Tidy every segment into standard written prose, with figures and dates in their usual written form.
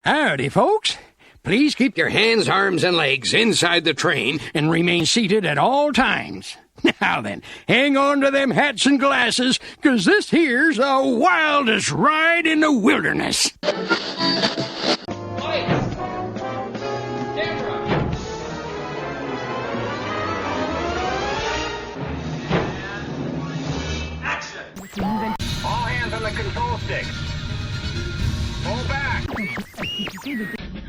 Howdy, folks. Please keep your hands, arms, and legs inside the train and remain seated at all times. Now then, hang on to them hats and glasses, 'cause this here's the wildest ride in the wilderness. Action! All hands on the control stick. Pull back.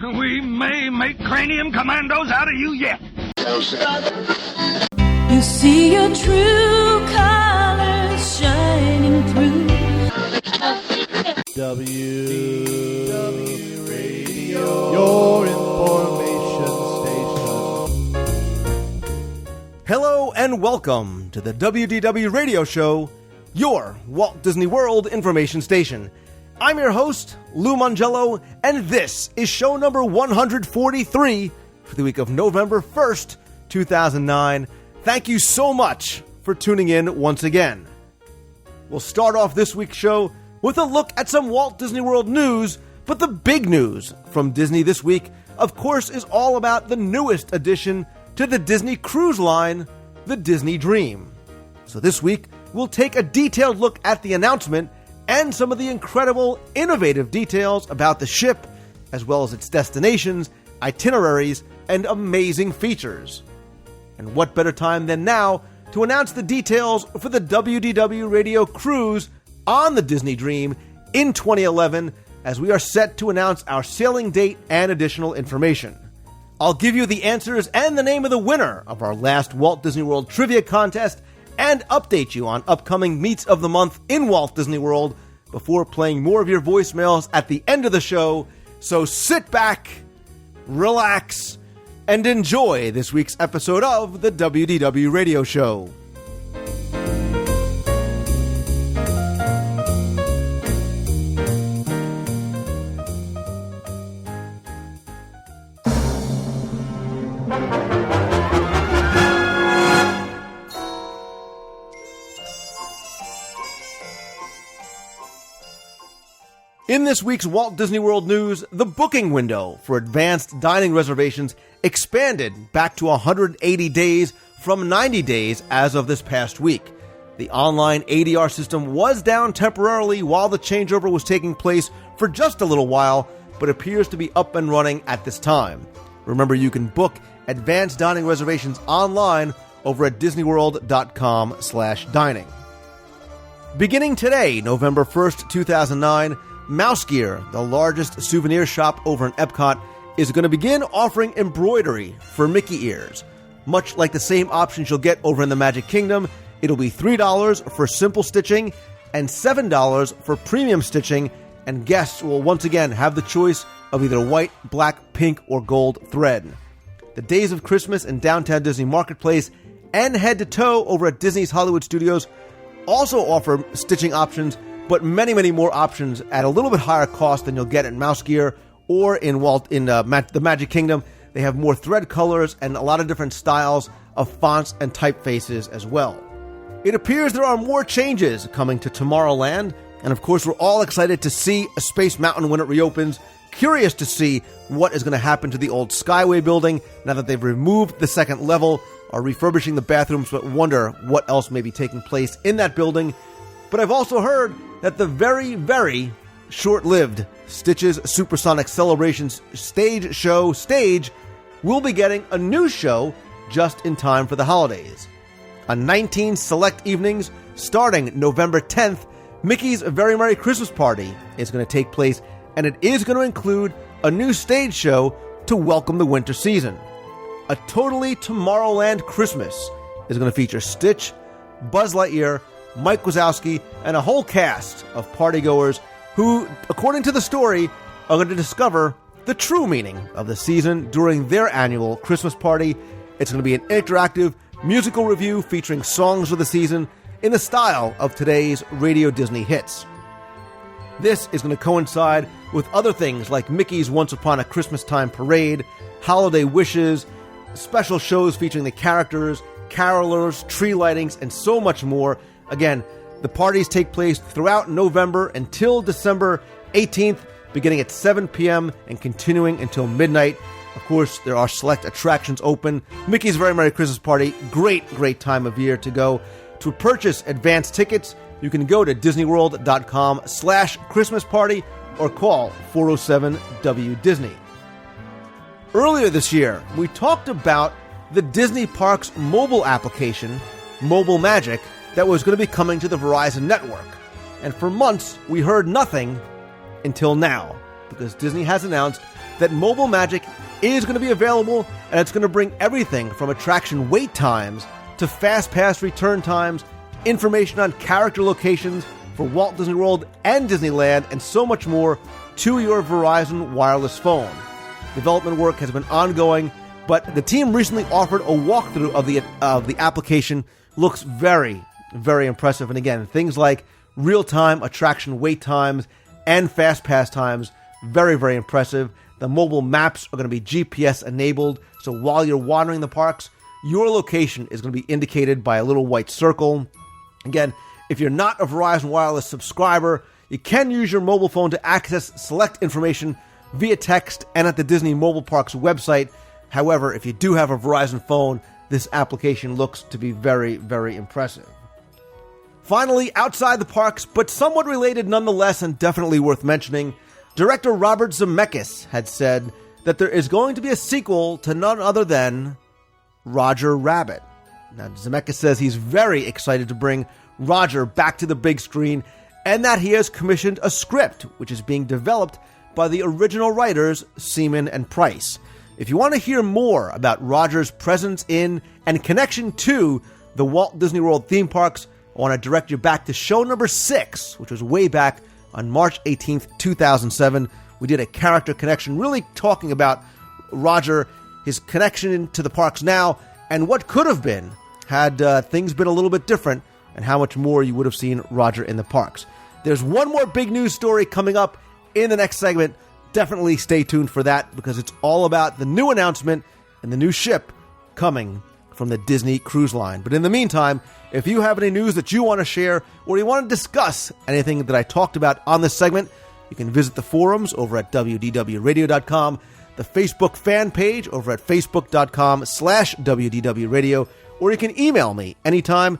We may make cranium commandos out of you yet. You see your true colors shining through. WDW Radio, your information station. Hello and welcome to the WDW Radio Show, your Walt Disney World information station. I'm your host, Lou Mongello, and this is show number 143 for the week of November 1st, 2009. Thank you so much for tuning in once again. We'll start off this week's show with a look at some Walt Disney World news, but the big news from Disney this week, of course, is all about the newest addition to the Disney Cruise Line, the Disney Dream. So this week, we'll take a detailed look at the announcement and some of the incredible, innovative details about the ship, as well as its destinations, itineraries, and amazing features. And what better time than now to announce the details for the WDW Radio cruise on the Disney Dream in 2011, as we are set to announce our sailing date and additional information. I'll give you the answers and the name of the winner of our last Walt Disney World trivia contest, and update you on upcoming meets of the month in Walt Disney World before playing more of your voicemails at the end of the show. So sit back, relax, and enjoy this week's episode of the WDW Radio Show. In this week's Walt Disney World news, the booking window for advanced dining reservations expanded back to 180 days from 90 days as of this past week. The online ADR system was down temporarily while the changeover was taking place for just a little while, but appears to be up and running at this time. Remember, you can book advanced dining reservations online over at disneyworld.com/dining. Beginning today, November 1st, 2009, Mouse Gear, the largest souvenir shop over in Epcot, is going to begin offering embroidery for Mickey ears. Much like the same options you'll get over in the Magic Kingdom, it'll be $3 for simple stitching and $7 for premium stitching, and guests will once again have the choice of either white, black, pink, or gold thread. The Days of Christmas in Downtown Disney Marketplace and Head to Toe over at Disney's Hollywood Studios also offer stitching options, but many, many more options at a little bit higher cost than you'll get at Mouse Gear or in the Magic Kingdom. They have more thread colors and a lot of different styles of fonts and typefaces as well. It appears there are more changes coming to Tomorrowland, and of course we're all excited to see a Space Mountain when it reopens, curious to see what is going to happen to the old Skyway building now that they've removed the second level, are refurbishing the bathrooms, but wonder what else may be taking place in that building. But I've also heard that the very, very short-lived Stitch's Supersonic Celebrations stage will be getting a new show just in time for the holidays. On 19 select evenings, starting November 10th, Mickey's Very Merry Christmas Party is going to take place, and it is going to include a new stage show to welcome the winter season. A Totally Tomorrowland Christmas is going to feature Stitch, Buzz Lightyear, Mike Wazowski, and a whole cast of partygoers who, according to the story, are going to discover the true meaning of the season during their annual Christmas party. It's going to be an interactive musical review featuring songs of the season in the style of today's Radio Disney hits. This is going to coincide with other things like Mickey's Once Upon a Christmas Time Parade, Holiday Wishes, special shows featuring the characters, carolers, tree lightings, and so much more. Again, the parties take place throughout November until December 18th, beginning at 7 p.m. and continuing until midnight. Of course, there are select attractions open. Mickey's Very Merry Christmas Party, great time of year to go. To purchase advance tickets, you can go to disneyworld.com/Christmas party or call 407-WDisney. Earlier this year, we talked about the Disney Parks mobile application, Mobile Magic, that was going to be coming to the Verizon network. And for months, we heard nothing until now, because Disney has announced that Mobile Magic is going to be available, and it's going to bring everything from attraction wait times to fast pass return times, information on character locations for Walt Disney World and Disneyland, and so much more to your Verizon wireless phone. Development work has been ongoing, but the team recently offered a walkthrough of the application. Looks very, very impressive. And again, things like real-time attraction wait times and fast pass times, very, very impressive. The mobile maps are going to be GPS enabled, so while you're wandering the parks, your location is going to be indicated by a little white circle. Again, if you're not a Verizon Wireless subscriber, you can use your mobile phone to access select information via text and at the Disney Mobile Parks website. However, if you do have a Verizon phone, this application looks to be very, very impressive. Finally, outside the parks, but somewhat related nonetheless and definitely worth mentioning, director Robert Zemeckis had said that there is going to be a sequel to none other than Roger Rabbit. Now, Zemeckis says he's very excited to bring Roger back to the big screen and that he has commissioned a script which is being developed by the original writers Seaman and Price. If you want to hear more about Roger's presence in and connection to the Walt Disney World theme parks, I want to direct you back to show number 6, which was way back on March 18th, 2007. We did a character connection, really talking about Roger, his connection to the parks now, and what could have been had things been a little bit different, and how much more you would have seen Roger in the parks. There's one more big news story coming up in the next segment. Definitely stay tuned for that, because it's all about the new announcement and the new ship coming from the Disney Cruise Line. But in the meantime, if you have any news that you want to share, or you want to discuss anything that I talked about on this segment, you can visit the forums over at WDWRadio.com, the Facebook fan page over at Facebook.com/WDWRadio, or you can email me anytime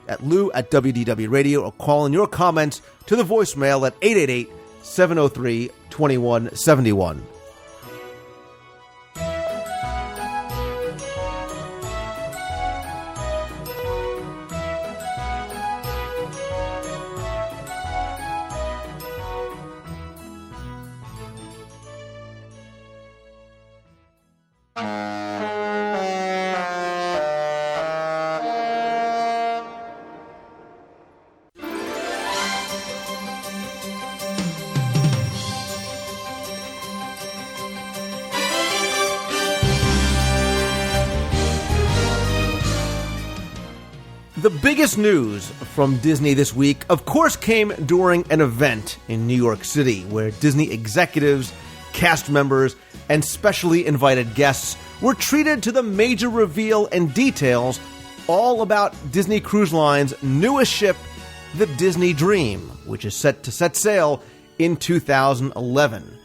at lou@WDWRadio, or call in your comments to the voicemail at 888-703-2171. The biggest news from Disney this week, of course, came during an event in New York City where Disney executives, cast members, and specially invited guests were treated to the major reveal and details all about Disney Cruise Line's newest ship, the Disney Dream, which is set to set sail in 2011.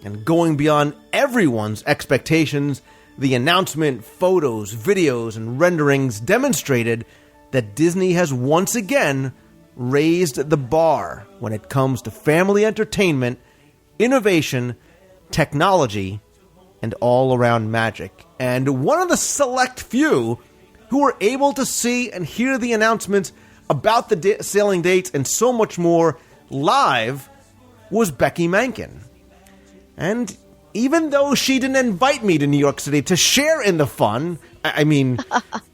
And going beyond everyone's expectations, the announcement, photos, videos, and renderings demonstrated that Disney has once again raised the bar when it comes to family entertainment, innovation, technology, and all-around magic. And one of the select few who were able to see and hear the announcements about the sailing dates and so much more live was Becky Mankin. And even though she didn't invite me to New York City to share in the fun, I mean,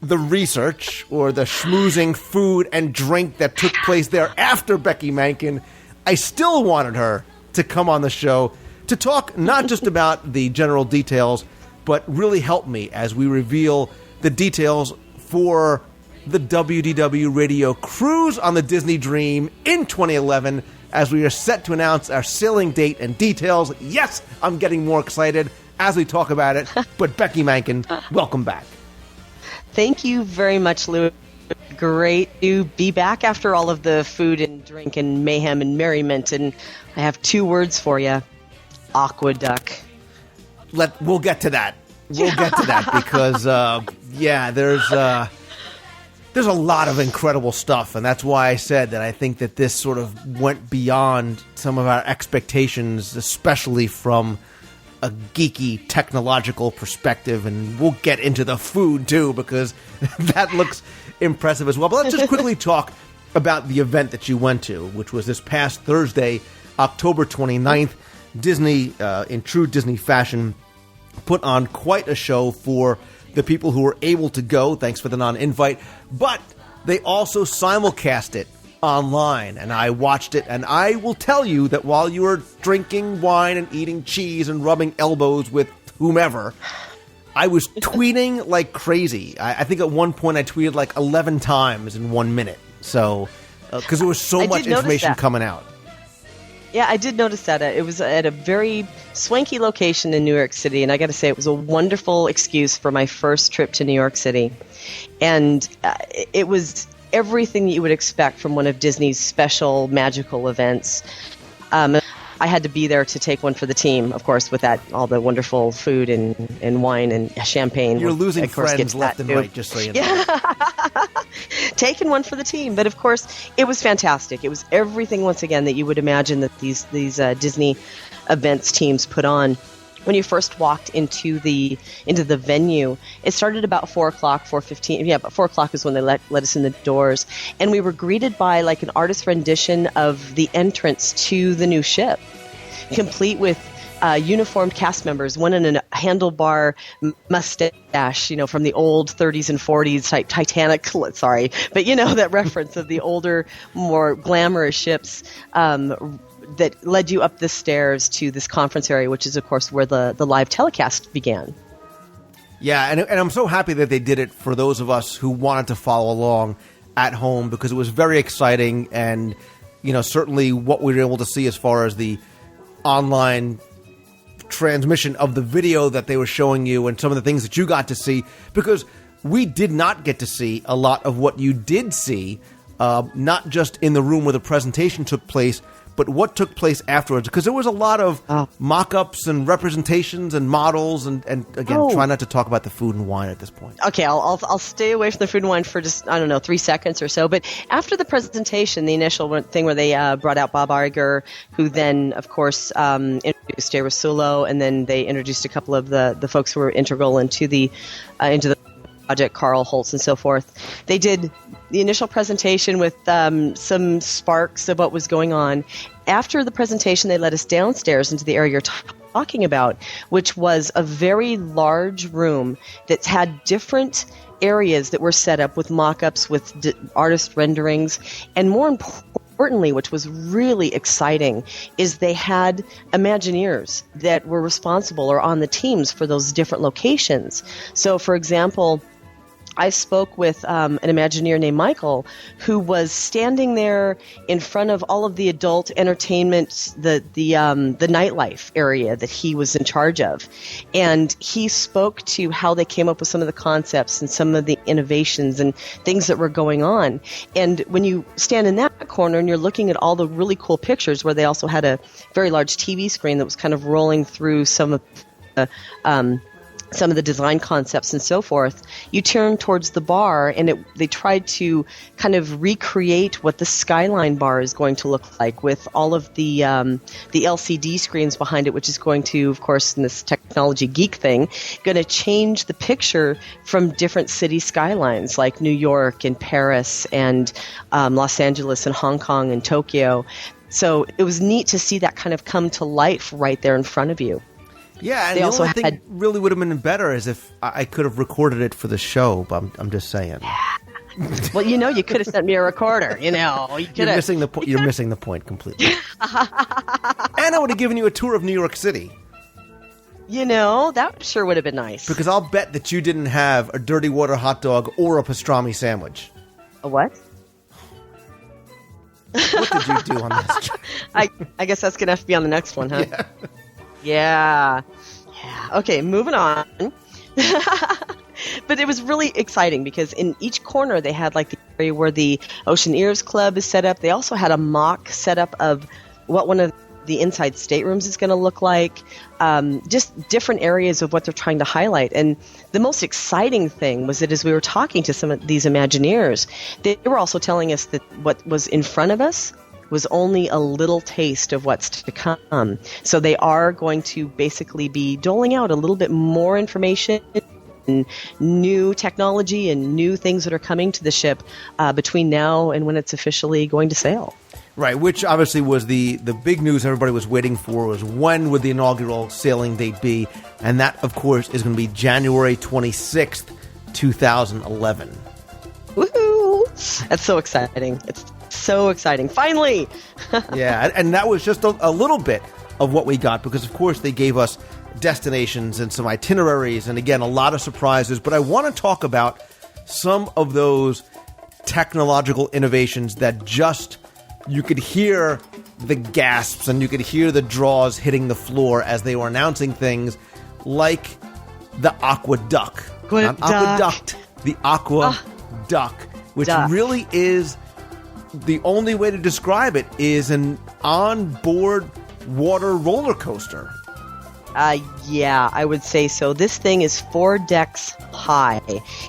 the research or the schmoozing food and drink that took place there after Becky Mankin, I still wanted her to come on the show to talk not just about the general details, but really help me as we reveal the details for the WDW Radio cruise on the Disney Dream in 2011, as we are set to announce our sailing date and details. Yes, I'm getting more excited as we talk about it. But Becky Mankin, welcome back. Thank you very much, Lou. Great to be back after all of the food and drink and mayhem and merriment. And I have 2 words for you. aqueduct. We'll get to that. We'll get to that because, there's a lot of incredible stuff, and that's why I said that I think that this sort of went beyond some of our expectations, especially from a geeky technological perspective, and we'll get into the food too because that looks impressive as well. But let's just quickly talk about the event that you went to, which was this past Thursday, October 29th. Disney, in true Disney fashion, put on quite a show for the people who were able to go. Thanks for the non-invite. But they also simulcast it online, and I watched it, and I will tell you that while you were drinking wine and eating cheese and rubbing elbows with whomever, I was tweeting like crazy. I think at one point I tweeted like 11 times in 1 minute. So, because there was so much information coming out. Yeah, I did notice that. It was at a very swanky location in New York City, and I got to say it was a wonderful excuse for my first trip to New York City. And it was everything that you would expect from one of Disney's special magical events. I had to be there to take one for the team, of course, with that all the wonderful food and wine and champagne. You're losing friends left and right, just so you know. Yeah. Taking one for the team. But, of course, it was fantastic. It was everything, once again, that you would imagine that these Disney events teams put on. When you first walked into the venue, it started about 4 o'clock, 4:15. Yeah, about 4 o'clock is when they let us in the doors. And we were greeted by like an artist rendition of the entrance to the new ship, complete with uniformed cast members, one in a handlebar mustache, from the old 30s and 40s type Titanic. Sorry, but that reference of the older, more glamorous ships. That led you up the stairs to this conference area, which is, of course, where the live telecast began. Yeah, and I'm so happy that they did it for those of us who wanted to follow along at home, because it was very exciting, and certainly what we were able to see as far as the online transmission of the video that they were showing you and some of the things that you got to see, because we did not get to see a lot of what you did see, not just in the room where the presentation took place, but what took place afterwards, because there was a lot of mock-ups and representations and models, and again, try not to talk about the food and wine at this point. Okay, I'll stay away from the food and wine for just, 3 seconds or so. But after the presentation, the initial thing where they brought out Bob Iger, who then, of course, introduced Jay Rasulo, and then they introduced a couple of the folks who were integral into the project, Carl Holtz and so forth. They did the initial presentation with some sparks of what was going on. After the presentation, they led us downstairs into the area you're talking about, which was a very large room that had different areas that were set up with mock-ups, with artist renderings, and more importantly, which was really exciting, is they had Imagineers that were responsible or on the teams for those different locations. So, for example, I spoke with an Imagineer named Michael, who was standing there in front of all of the adult entertainment, the nightlife area that he was in charge of. And he spoke to how they came up with some of the concepts and some of the innovations and things that were going on. And when you stand in that corner and you're looking at all the really cool pictures, where they also had a very large TV screen that was kind of rolling through some of the design concepts and so forth, you turn towards the bar, and they tried to kind of recreate what the Skyline bar is going to look like, with all of the LCD screens behind it, which is going to, of course, in this technology geek thing, going to change the picture from different city skylines like New York and Paris and Los Angeles and Hong Kong and Tokyo. So it was neat to see that kind of come to life right there in front of you. Yeah, and the only thing really would have been better is if I could have recorded it for the show, but I'm just saying. Well, you could have sent me a recorder, You're missing the point. You're missing the point completely. And I would have given you a tour of New York City. That sure would have been nice. Because I'll bet that you didn't have a dirty water hot dog or a pastrami sandwich. A what? What did you do on this? I guess that's going to have to be on the next one, huh? Yeah. Okay, moving on. But it was really exciting because in each corner they had like the area where the Ocean Ears Club is set up. They also had a mock setup of what one of the inside staterooms is going to look like, just different areas of what they're trying to highlight. And the most exciting thing was that as we were talking to some of these Imagineers, they were also telling us that what was in front of us was only a little taste of what's to come. So they are going to basically be doling out a little bit more information and new technology and new things that are coming to the ship between now and when it's officially going to sail. Right, which obviously was the big news everybody was waiting for, was when would the inaugural sailing date be? And that, of course, is going to be January 26th, 2011. Woohoo! That's so exciting. It's so exciting. Finally! Yeah, and that was just a little bit of what we got, because, of course, they gave us destinations and some itineraries, and, again, a lot of surprises. But I want to talk about some of those technological innovations that just... you could hear the gasps and you could hear the draws hitting the floor as they were announcing things, like the aqueduct. Not aqueduct, the aqueduct, which really is, the only way to describe it is an onboard water roller coaster. Yeah, I would say so. This thing is 4 decks high.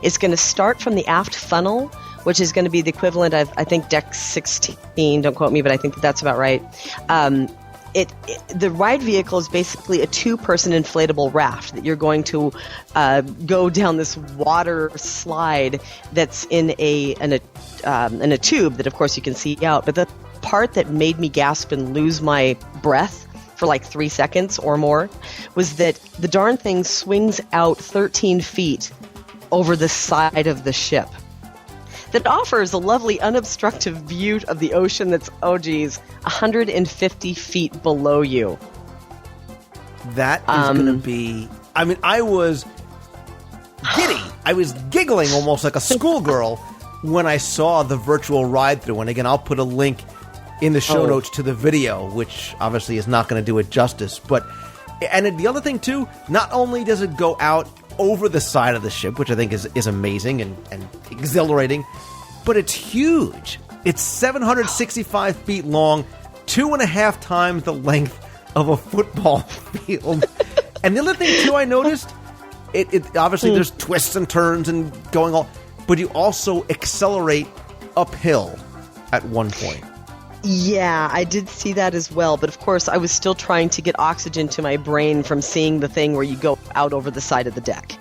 It's going to start from the aft funnel, which is going to be the equivalent of, I think, deck 16. Don't quote me, but I think that's about right. The ride vehicle is basically a 2-person inflatable raft that you're going to go down this water slide that's in a tube that, of course, you can see out. But the part that made me gasp and lose my breath for like 3 seconds or more was that the darn thing swings out 13 feet over the side of the ship. That offers a lovely unobstructed view of the ocean that's, 150 feet below you. That is going to be... I mean, I was giddy. I was giggling almost like a schoolgirl when I saw the virtual ride-through. And again, I'll put a link in the show notes to the video, which obviously is not going to do it justice. And the other thing, too, not only does it go out over the side of the ship, which I think is amazing and exhilarating, but it's huge. It's 765 feet long, 2.5 times the length of a football field. And the other thing, too, I noticed, it obviously there's twists and turns and going all, but you also accelerate uphill at one point. Yeah, I did see that as well. But of course, I was still trying to get oxygen to my brain from seeing the thing where you go out over the side of the deck.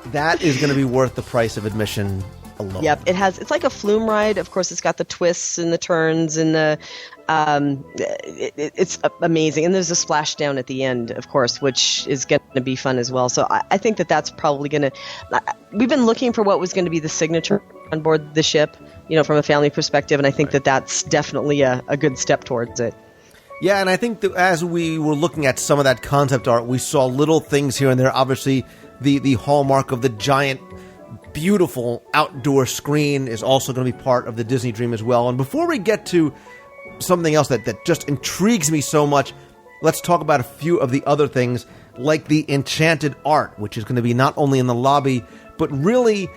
That is going to be worth the price of admission alone. Yep, it's like a flume ride. Of course, it's got the twists and the turns and the it's amazing. And there's a splashdown at the end, of course, which is going to be fun as well. So I think that's probably going to... We've been looking for what was going to be the signature on board the ship, from a family perspective, and I think that's definitely a good step towards it. Yeah, and I think that as we were looking at some of that concept art, we saw little things here and there. Obviously, the hallmark of the giant, beautiful outdoor screen is also going to be part of the Disney dream as well. And before we get to something else that just intrigues me so much, let's talk about a few of the other things, like the enchanted art, which is going to be not only in the lobby, but really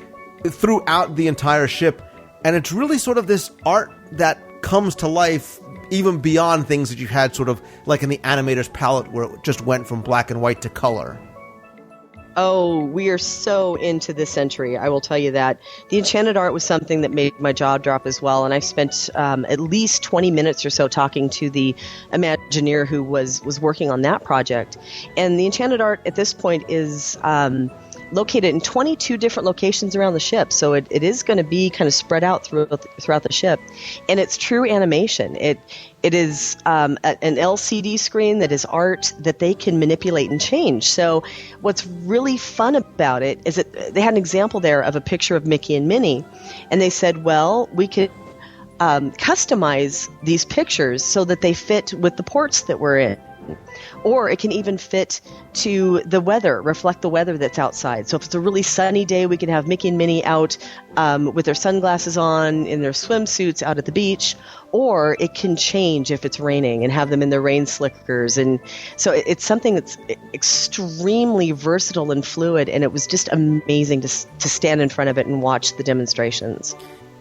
throughout the entire ship. And it's really sort of this art that comes to life even beyond things that you had sort of like in the animator's palette where it just went from black and white to color. Oh, we are so into this entry, I will tell you that. The enchanted art was something that made my jaw drop as well, and I spent at least 20 minutes or so talking to the Imagineer who was working on that project. And the enchanted art at this point is... located in 22 different locations around the ship, so it is going to be kind of spread out throughout the ship, and it's true animation. It is an LCD screen that is art that they can manipulate and change. So what's really fun about it is that they had an example there of a picture of Mickey and Minnie, and they said, well, we could customize these pictures so that they fit with the ports that we're in. Or it can even fit to the weather, reflect the weather that's outside. So if it's a really sunny day, we can have Mickey and Minnie out with their sunglasses on, in their swimsuits out at the beach. Or it can change if it's raining and have them in their rain slickers. And so it's something that's extremely versatile and fluid. And it was just amazing to stand in front of it and watch the demonstrations.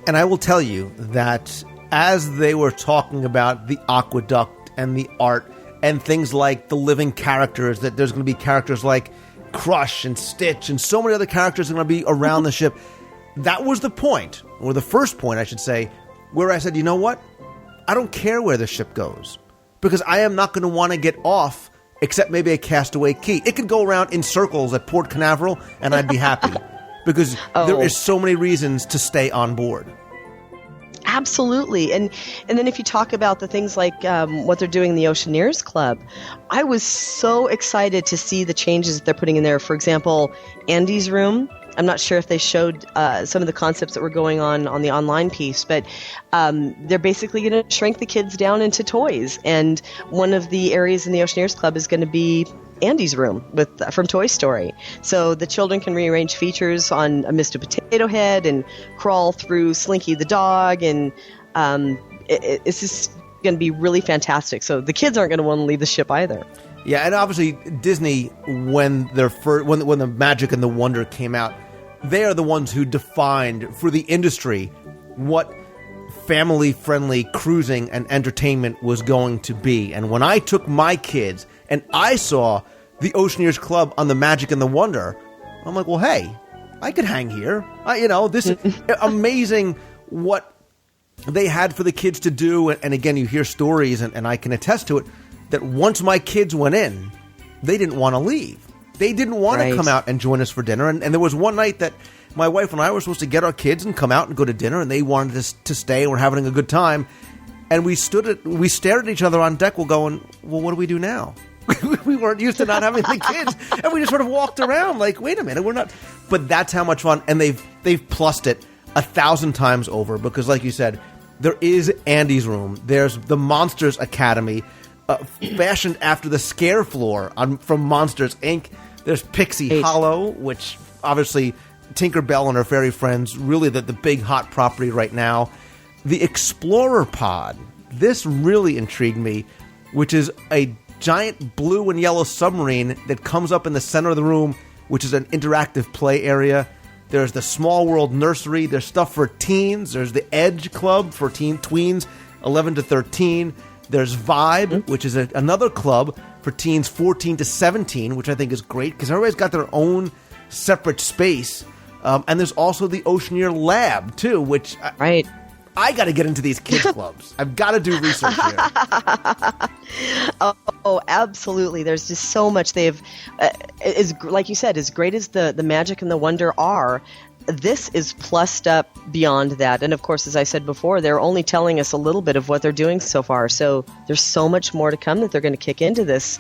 And I will tell you that as they were talking about the aqueduct and the art and things like the living characters, that there's going to be characters like Crush and Stitch and so many other characters are going to be around the ship. That was the point, or the first point, I should say, where I said, you know what? I don't care where the ship goes, because I am not going to want to get off except maybe a castaway key. It could go around in circles at Port Canaveral, and I'd be happy, because there is so many reasons to stay on board. Absolutely. And then if you talk about the things like what they're doing in the Oceaneers Club, I was so excited to see the changes that they're putting in there. For example, Andy's room. I'm not sure if they showed some of the concepts that were going on the online piece, but they're basically going to shrink the kids down into toys. And one of the areas in the Oceaneers Club is going to be Andy's room from Toy Story. So the children can rearrange features on Mr. Potato Head and crawl through Slinky the dog, and it's just going to be really fantastic. So the kids aren't going to want to leave the ship either. Yeah, and obviously Disney, when the Magic and the Wonder came out, they are the ones who defined for the industry what family-friendly cruising and entertainment was going to be. And when I took my kids and I saw the Oceaneers Club on the Magic and the Wonder, I'm like, well, hey, I could hang here. This is amazing what they had for the kids to do. And again, you hear stories, and I can attest to it, that once my kids went in, they didn't want to leave. They didn't want to come out and join us for dinner. And there was one night that my wife and I were supposed to get our kids and come out and go to dinner, and they wanted us to stay, and we're having a good time. And we stared at each other on deck, going, well, what do we do now? We weren't used to not having the kids. And we just sort of walked around like, wait a minute, we're not. But that's how much fun. And they've plussed it 1,000 times over, because like you said, there is Andy's room. There's the Monsters Academy, fashioned after the scare floor from Monsters, Inc. There's Pixie Hollow, which obviously Tinker Bell and her fairy friends, really the big hot property right now. The Explorer Pod, this really intrigued me, which is a giant blue and yellow submarine that comes up in the center of the room, which is an interactive play area. There's the Small World Nursery. There's stuff for teens. There's the Edge Club for tweens 11 to 13. There's Vibe, which is another club for teens 14 to 17, which I think is great because everybody's got their own separate space. And there's also the Oceaneer Lab, too, which I got to get into these kids clubs. I've got to do research here. Oh, absolutely. There's just so much they've, like you said, as great as the Magic and the Wonder are, this is plussed up beyond that. And of course, as I said before, they're only telling us a little bit of what they're doing so far. So there's so much more to come that they're going to kick into this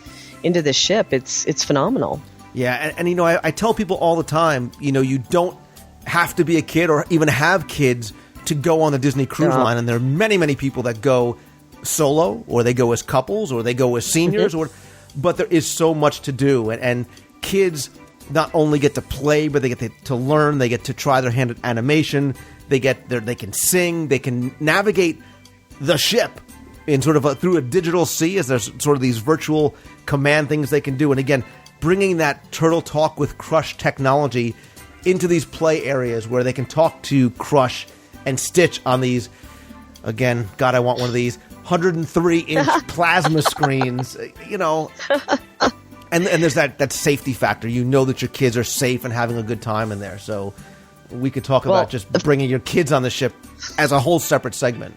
ship. It's phenomenal. Yeah, and I tell people all the time, you don't have to be a kid or even have kids to go on the Disney Cruise Line. And there are many, many people that go solo, or they go as couples, or they go as seniors, but there is so much to do. And kids not only get to play, but they get to learn. They get to try their hand at animation. They can sing. They can navigate the ship in sort of through a digital sea, as there's sort of these virtual command things they can do. And again, bringing that Turtle Talk with Crush technology into these play areas where they can talk to Crush and Stitch on these, again, God, I want one of these 103-inch plasma screens, And there's that safety factor. You know that your kids are safe and having a good time in there. So we could talk about just bringing your kids on the ship as a whole separate segment.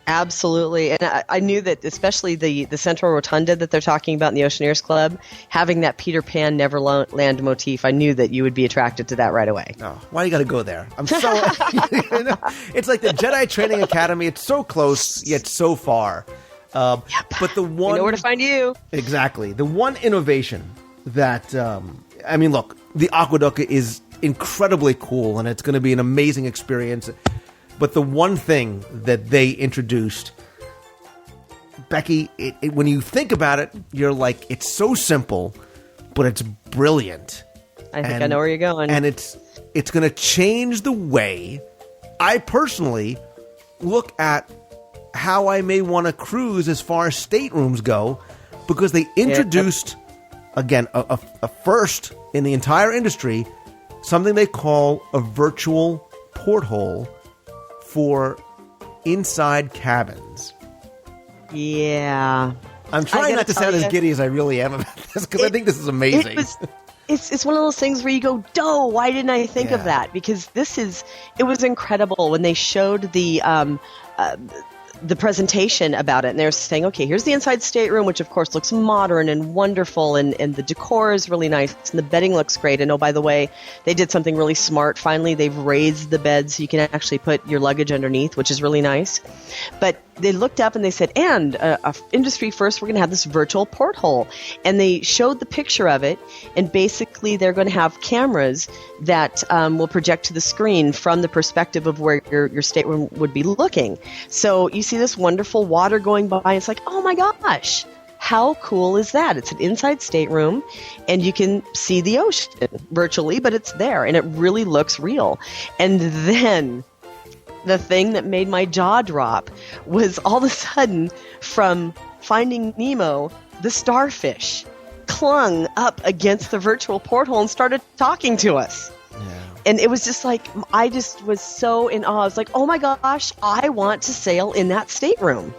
Absolutely. And I knew that especially the Central Rotunda that they're talking about in the Oceaneers Club, having that Peter Pan Neverland motif, I knew that you would be attracted to that right away. Oh, why you got to go there? I'm so... It's like the Jedi Training Academy. It's so close, yet so far. But the one... We know where to find you. Exactly. The one innovation that... look, the Aqueduct is incredibly cool, and it's going to be an amazing experience. But the one thing that they introduced, Becky, when you think about it, you're like, it's so simple, but it's brilliant. I think I know where you're going. And it's going to change the way I personally look at how I may want to cruise as far as staterooms go, because they introduced, again, a first in the entire industry, something they call a virtual porthole for inside cabins. Yeah. I'm trying not to sound as giddy as I really am about this because I think this is amazing. It's one of those things where you go, "Duh, why didn't I think of that?" Because it was incredible when they showed the presentation about it, and they're saying, okay, here's the inside stateroom, which of course looks modern and wonderful, and the decor is really nice, and the bedding looks great. And oh, by the way, they did something really smart. Finally, they've raised the bed so you can actually put your luggage underneath, which is really nice. But they looked up and they said, and industry first, we're going to have this virtual porthole. And they showed the picture of it, and basically they're going to have cameras that will project to the screen from the perspective of where your stateroom would be looking. So you see this wonderful water going by, and it's like, oh my gosh, how cool is that? It's an inside stateroom, and you can see the ocean virtually, but it's there, and it really looks real. And then the thing that made my jaw drop was all of a sudden, from Finding Nemo, the starfish clung up against the virtual porthole and started talking to us. And it was just like, I just was so in awe. I was like, oh my gosh, I want to sail in that stateroom.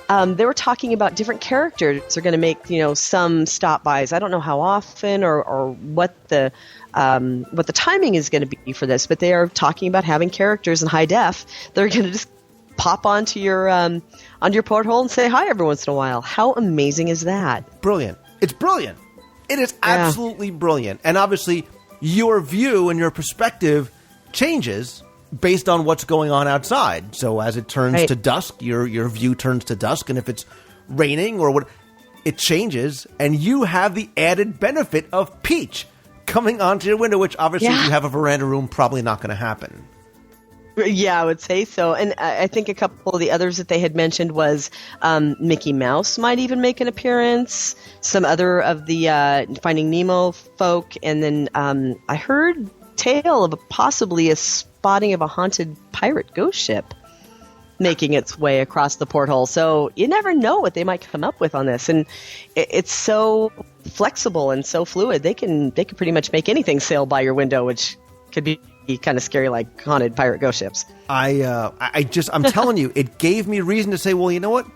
They were talking about different characters are going to make, some stop-bys. I don't know how often or what the timing is going to be for this, but they are talking about having characters in high def that are going to just pop onto your porthole and say hi every once in a while. How amazing is that? Brilliant. It's brilliant. It is absolutely brilliant. And obviously, your view and your perspective changes based on what's going on outside. So as it turns to dusk, your view turns to dusk, and if it's raining or what, it changes, and you have the added benefit of Peach coming onto your window, which obviously if you have a veranda room, probably not going to happen. Yeah, I would say so. And I think a couple of the others that they had mentioned was Mickey Mouse might even make an appearance, some other of the Finding Nemo folk, and then I heard tale of possibly a spotting of a haunted pirate ghost ship making its way across the porthole. So you never know what they might come up with on this. And it's so flexible and so fluid. They can pretty much make anything sail by your window, which could be kind of scary, like haunted pirate ghost ships. I'm telling you, it gave me reason to say, well, you know what?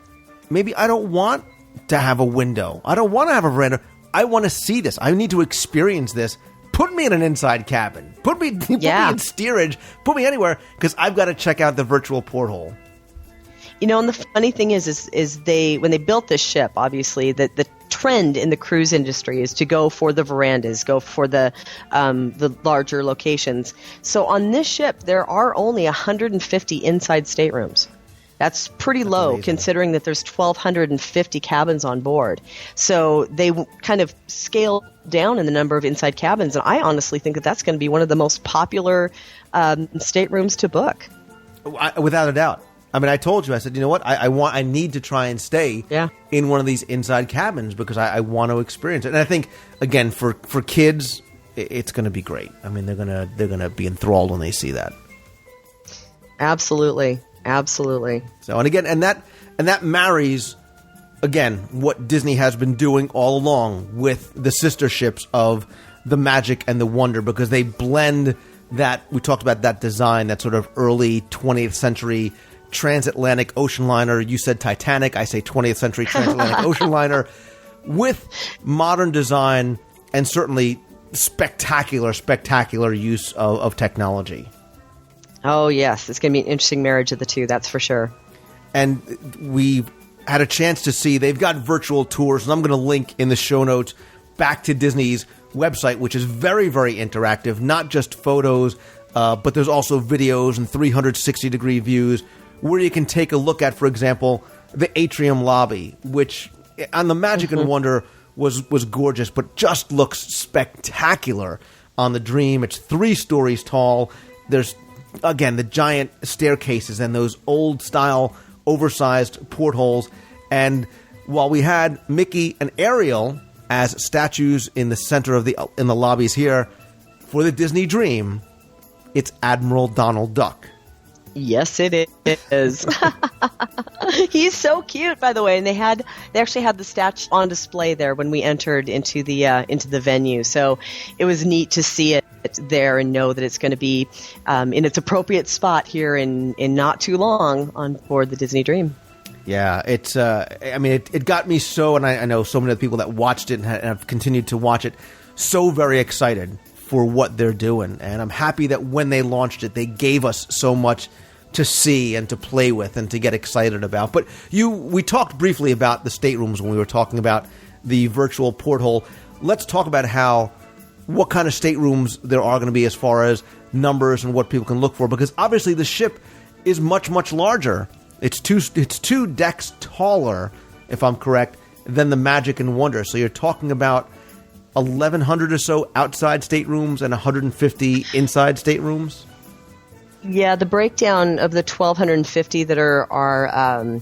Maybe I don't want to have a window. I don't want to have a veranda. I want to see this. I need to experience this. Put me in an inside cabin. Put me in steerage. Put me anywhere, because I've got to check out the virtual porthole. And the funny thing is they, when they built this ship, obviously the trend in the cruise industry is to go for the verandas, go for the larger locations. So on this ship, there are only 150 inside staterooms. That's pretty low, amazing, considering that there's 1,250 cabins on board. So they kind of scaled down in the number of inside cabins, and I honestly think that that's going to be one of the most popular staterooms to book. Without a doubt. I mean, I told you, I said, you know what, I need to try and stay in one of these inside cabins because I want to experience it. And I think, again, for kids, it's going to be great. I mean, they're gonna be enthralled when they see that. Absolutely. So, and again, and that marries, again, what Disney has been doing all along with the sister ships of the Magic and the Wonder, because they blend that, we talked about that design, that sort of early 20th century transatlantic ocean liner. You said Titanic, I say 20th century transatlantic ocean liner, with modern design and certainly spectacular use of technology. Oh, yes. It's going to be an interesting marriage of the two, that's for sure. And we've had a chance to see, they've got virtual tours, and I'm going to link in the show notes back to Disney's website, which is very, very interactive, not just photos, but there's also videos and 360-degree views where you can take a look at, for example, the atrium lobby, which on the Magic and Wonder was gorgeous, but just looks spectacular on the Dream. It's 3 stories tall. There's, again, the giant staircases and those old-style, oversized portholes. And while we had Mickey and Ariel as statues in the center of in the lobbies here, for the Disney Dream, it's Admiral Donald Duck. Yes, it is. He's so cute, by the way. And they actually had the statue on display there when we entered into the venue. So it was neat to see it there and know that it's going to be in its appropriate spot here in not too long on board the Disney Dream. Yeah, it's. I mean, it got me so, and I know so many of the people that watched it and have continued to watch it, so very excited for what they're doing. And I'm happy that when they launched it, they gave us so much to see and to play with and to get excited about. But we talked briefly about the staterooms when we were talking about the virtual porthole. Let's talk about what kind of staterooms there are going to be as far as numbers and what people can look for, because obviously the ship is much, much larger. It's two decks taller, if I'm correct, than the Magic and Wonder. So you're talking about 1,100 or so outside staterooms and 150 inside staterooms? Yeah, the breakdown of the 1,250 that are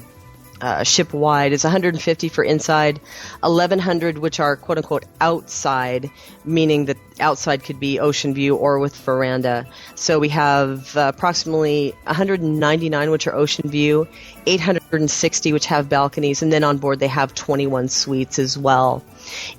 ship-wide is 150 for inside, 1,100 which are quote-unquote outside, meaning that outside could be ocean view or with veranda. So we have approximately 199 which are ocean view, 860 which have balconies, and then on board they have 21 suites as well.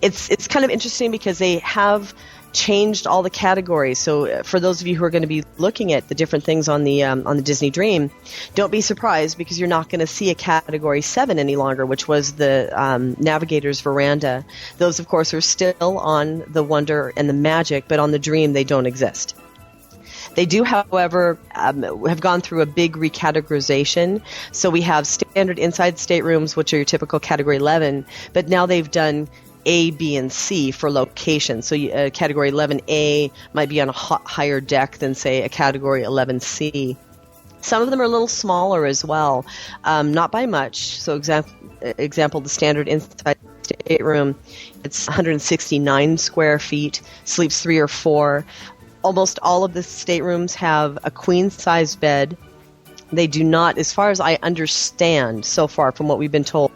It's kind of interesting because they have changed all the categories. So for those of you who are going to be looking at the different things on the Disney Dream, don't be surprised because you're not going to see a Category 7 any longer, which was the Navigator's Veranda. Those, of course, are still on the Wonder and the Magic, but on the Dream they don't exist. They do, however, have gone through a big recategorization. So we have standard inside staterooms, which are your typical Category 11, but now they've done A, B, and C for location. So Category 11A might be on a higher deck than, say, a Category 11C. Some of them are a little smaller as well, not by much. So example, the standard inside stateroom, it's 169 square feet, sleeps 3 or 4. Almost all of the staterooms have a queen-size bed. They do not, as far as I understand so far from what we've been told,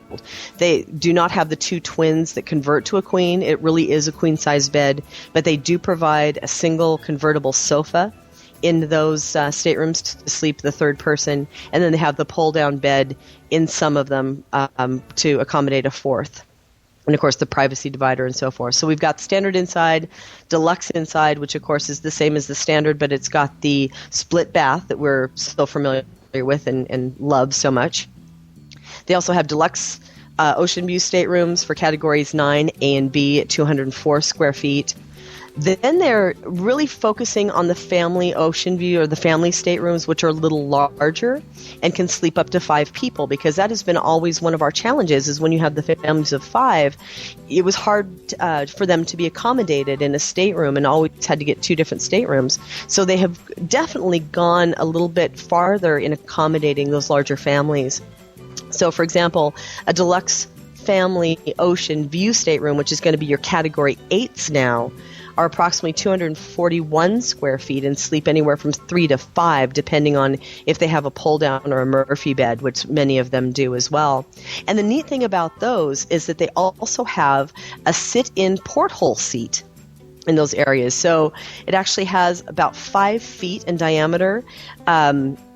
they do not have the 2 twins that convert to a queen. It really is a queen-size bed, but they do provide a single convertible sofa in those staterooms to sleep the third person, and then they have the pull-down bed in some of them to accommodate a fourth. And, of course, the privacy divider and so forth. So we've got standard inside, deluxe inside, which, of course, is the same as the standard, but it's got the split bath that we're so familiar with and love so much. They also have deluxe ocean view staterooms for categories 9, A, and B at 204 square feet. Then they're really focusing on the family ocean view or the family staterooms, which are a little larger and can sleep up to 5 people, because that has been always one of our challenges is when you have the families of 5, it was hard for them to be accommodated in a stateroom and always had to get 2 different staterooms. So they have definitely gone a little bit farther in accommodating those larger families. So, for example, a deluxe family ocean view stateroom, which is going to be your category 8s now, are approximately 241 square feet and sleep anywhere from 3 to 5, depending on if they have a pull-down or a Murphy bed, which many of them do as well. And the neat thing about those is that they also have a sit-in porthole seat in those areas. So it actually has about 5 feet in diameter.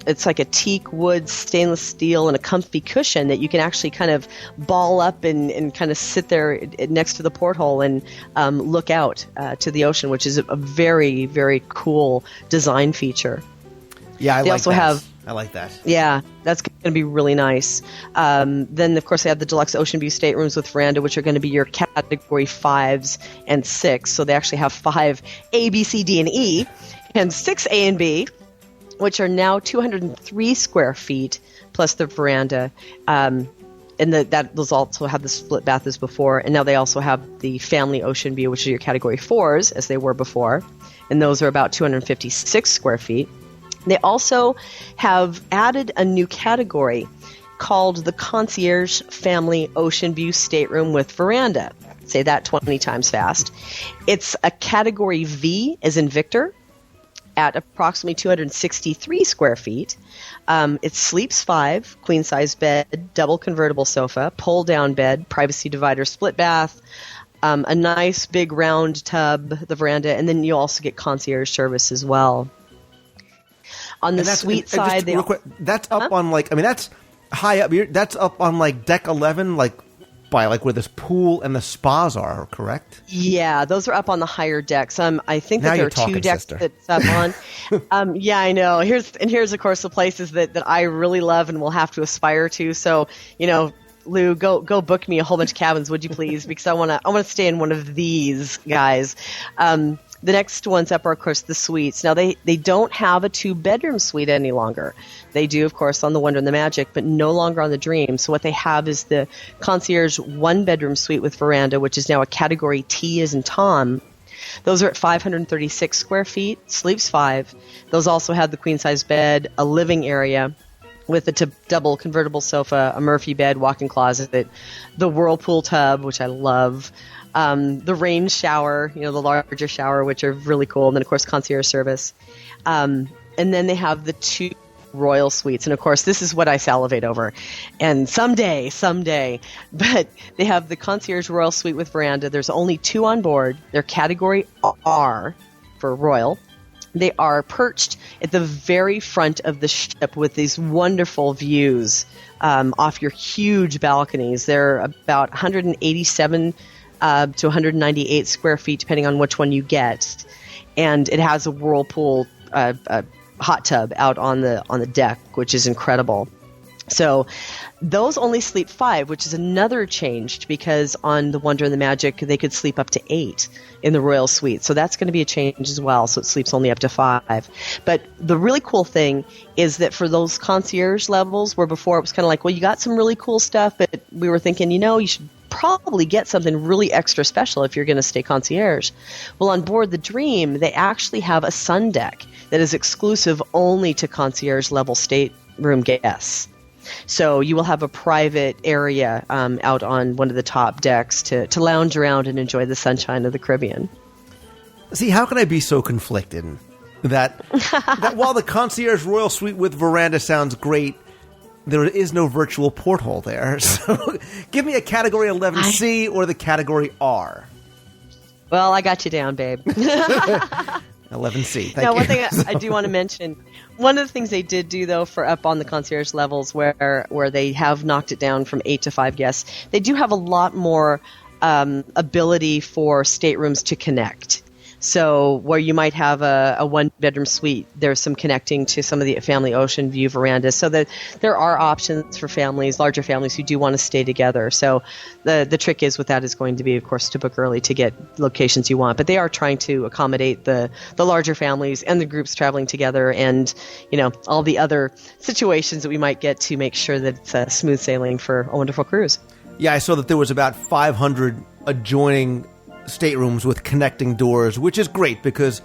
It's like a teak wood, stainless steel, and a comfy cushion that you can actually kind of ball up and kind of sit there next to the porthole and look out to the ocean, which is a very, very cool design feature. Yeah, I like that. Yeah, that's going to be really nice. Then, of course, they have the deluxe ocean view staterooms with veranda, which are going to be your category 5s and 6. So they actually have 5 A, B, C, D, and E, and 6 A and B, which are now 203 square feet plus the veranda. And those also have the split bath as before. And now they also have the family ocean view, which are your category 4s, as they were before. And those are about 256 square feet. They also have added a new category called the Concierge Family Ocean View Stateroom with Veranda. Say that 20 times fast. It's a category V, as in Victor, at approximately 263 square feet. It sleeps 5, queen-size bed, double convertible sofa, pull-down bed, privacy divider, split bath, a nice big round tub, the veranda, and then you also get concierge service as well. On the suite side, that's up on that's high up. That's up on deck 11, by like where this pool and the spas are, correct? Yeah, those are up on the higher decks. I think Now that there you're are talking, two decks sister. that's up on. Yeah, I know. Here's of course the places that I really love and will have to aspire to. So, Lou, go book me a whole bunch of cabins, would you please? Because I wanna stay in one of these guys. The next ones up are, of course, the suites. Now, they don't have a 2-bedroom suite any longer. They do, of course, on the Wonder and the Magic, but no longer on the Dream. So what they have is the concierge 1-bedroom suite with veranda, which is now a Category T as in Tom. Those are at 536 square feet, sleeps 5. Those also have the queen-size bed, a living area with a double convertible sofa, a Murphy bed, walk-in closet, the whirlpool tub, which I love, the rain shower, the larger shower, which are really cool, and then, of course, concierge service. And then they have the 2 royal suites. And, of course, this is what I salivate over. And someday, but they have the concierge royal suite with veranda. There's only 2 on board. They're Category R for royal. They are perched at the very front of the ship with these wonderful views off your huge balconies. They're about 187 to 198 square feet, depending on which one you get. And it has a whirlpool hot tub out on the deck, which is incredible. So those only sleep 5, which is another change because on the Wonder and the Magic, they could sleep up to 8 in the Royal Suite. So that's going to be a change as well. So it sleeps only up to 5. But the really cool thing is that for those concierge levels, where before it was kind of like, well, you got some really cool stuff, but we were thinking, you should probably get something really extra special if you're going to stay concierge. Well, on board the Dream, they actually have a sun deck that is exclusive only to concierge level stateroom guests. So you will have a private area out on one of the top decks to lounge around and enjoy the sunshine of the Caribbean. See, how can I be so conflicted that while the concierge royal suite with veranda sounds great, there is no virtual porthole there. So give me a Category 11C or the Category R. Well, I got you down, babe. 11C. Thank now, you. one thing I do want to mention, one of the things they did do, though, for up on the concierge levels where they have knocked it down from 8 to 5 guests, they do have a lot more ability for staterooms to connect. So where you might have a 1-bedroom suite, there's some connecting to some of the family ocean view verandas, so that there are options for families, larger families who do want to stay together. So the trick is with that is going to be, of course, to book early to get locations you want. But they are trying to accommodate the larger families and the groups traveling together, and all the other situations that we might get to make sure that it's smooth sailing for a wonderful cruise. Yeah, I saw that there was about 500 adjoining staterooms with connecting doors, which is great because,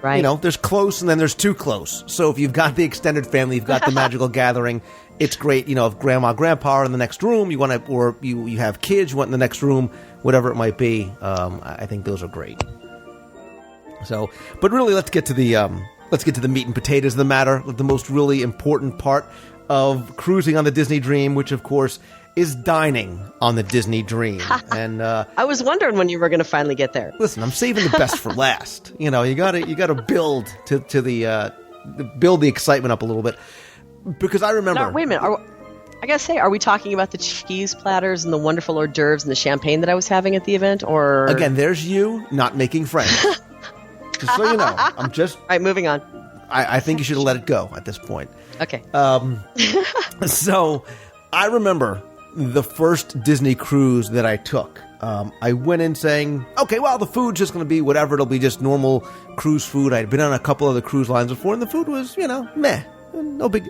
right, there's close and then there's too close. So if you've got the extended family, you've got the magical gathering, it's great. If grandma, grandpa are in the next room, you want to, or you have kids, you want in the next room, whatever it might be. I think those are great. So, but really, let's get to the meat and potatoes of the matter, the most really important part of cruising on the Disney Dream, which of course is dining on the Disney Dream. And I was wondering when you were going to finally get there. Listen, I'm saving the best for last. You gotta build to the build the excitement up a little bit, because I remember. Now, wait a minute. I gotta say, are we talking about the cheese platters and the wonderful hors d'oeuvres and the champagne that I was having at the event, or again? There's you not making friends. Just so you know, I'm just. All right, moving on. I think you should have let it go at this point. Okay. So I remember the first Disney cruise that I took. I went in saying, okay, well, the food's just going to be whatever. It'll be just normal cruise food. I'd been on a couple other cruise lines before, and the food was, meh. No big.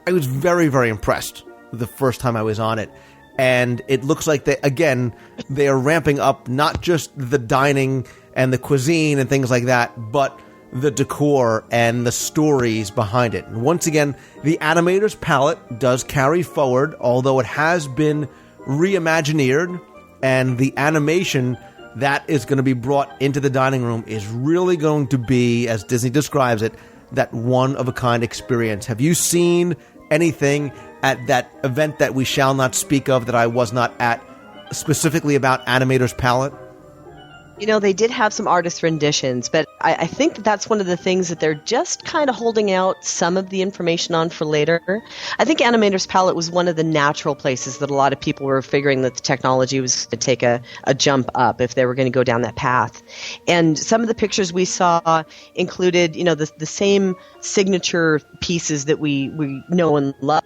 I was very, very impressed the first time I was on it. And it looks like they are ramping up not just the dining and the cuisine and things like that, but the decor and the stories behind it. And once again, the animator's palette does carry forward, although it has been reimagineered, and the animation that is going to be brought into the dining room is really going to be, as Disney describes it, that one-of-a-kind experience. Have you seen anything at that event that we shall not speak of that I was not at, specifically about animator's palette? They did have some artist renditions, but I think that's one of the things that they're just kind of holding out some of the information on for later. I think Animator's Palette was one of the natural places that a lot of people were figuring that the technology was going to take a jump up if they were going to go down that path. And some of the pictures we saw included, the same signature pieces that we know and love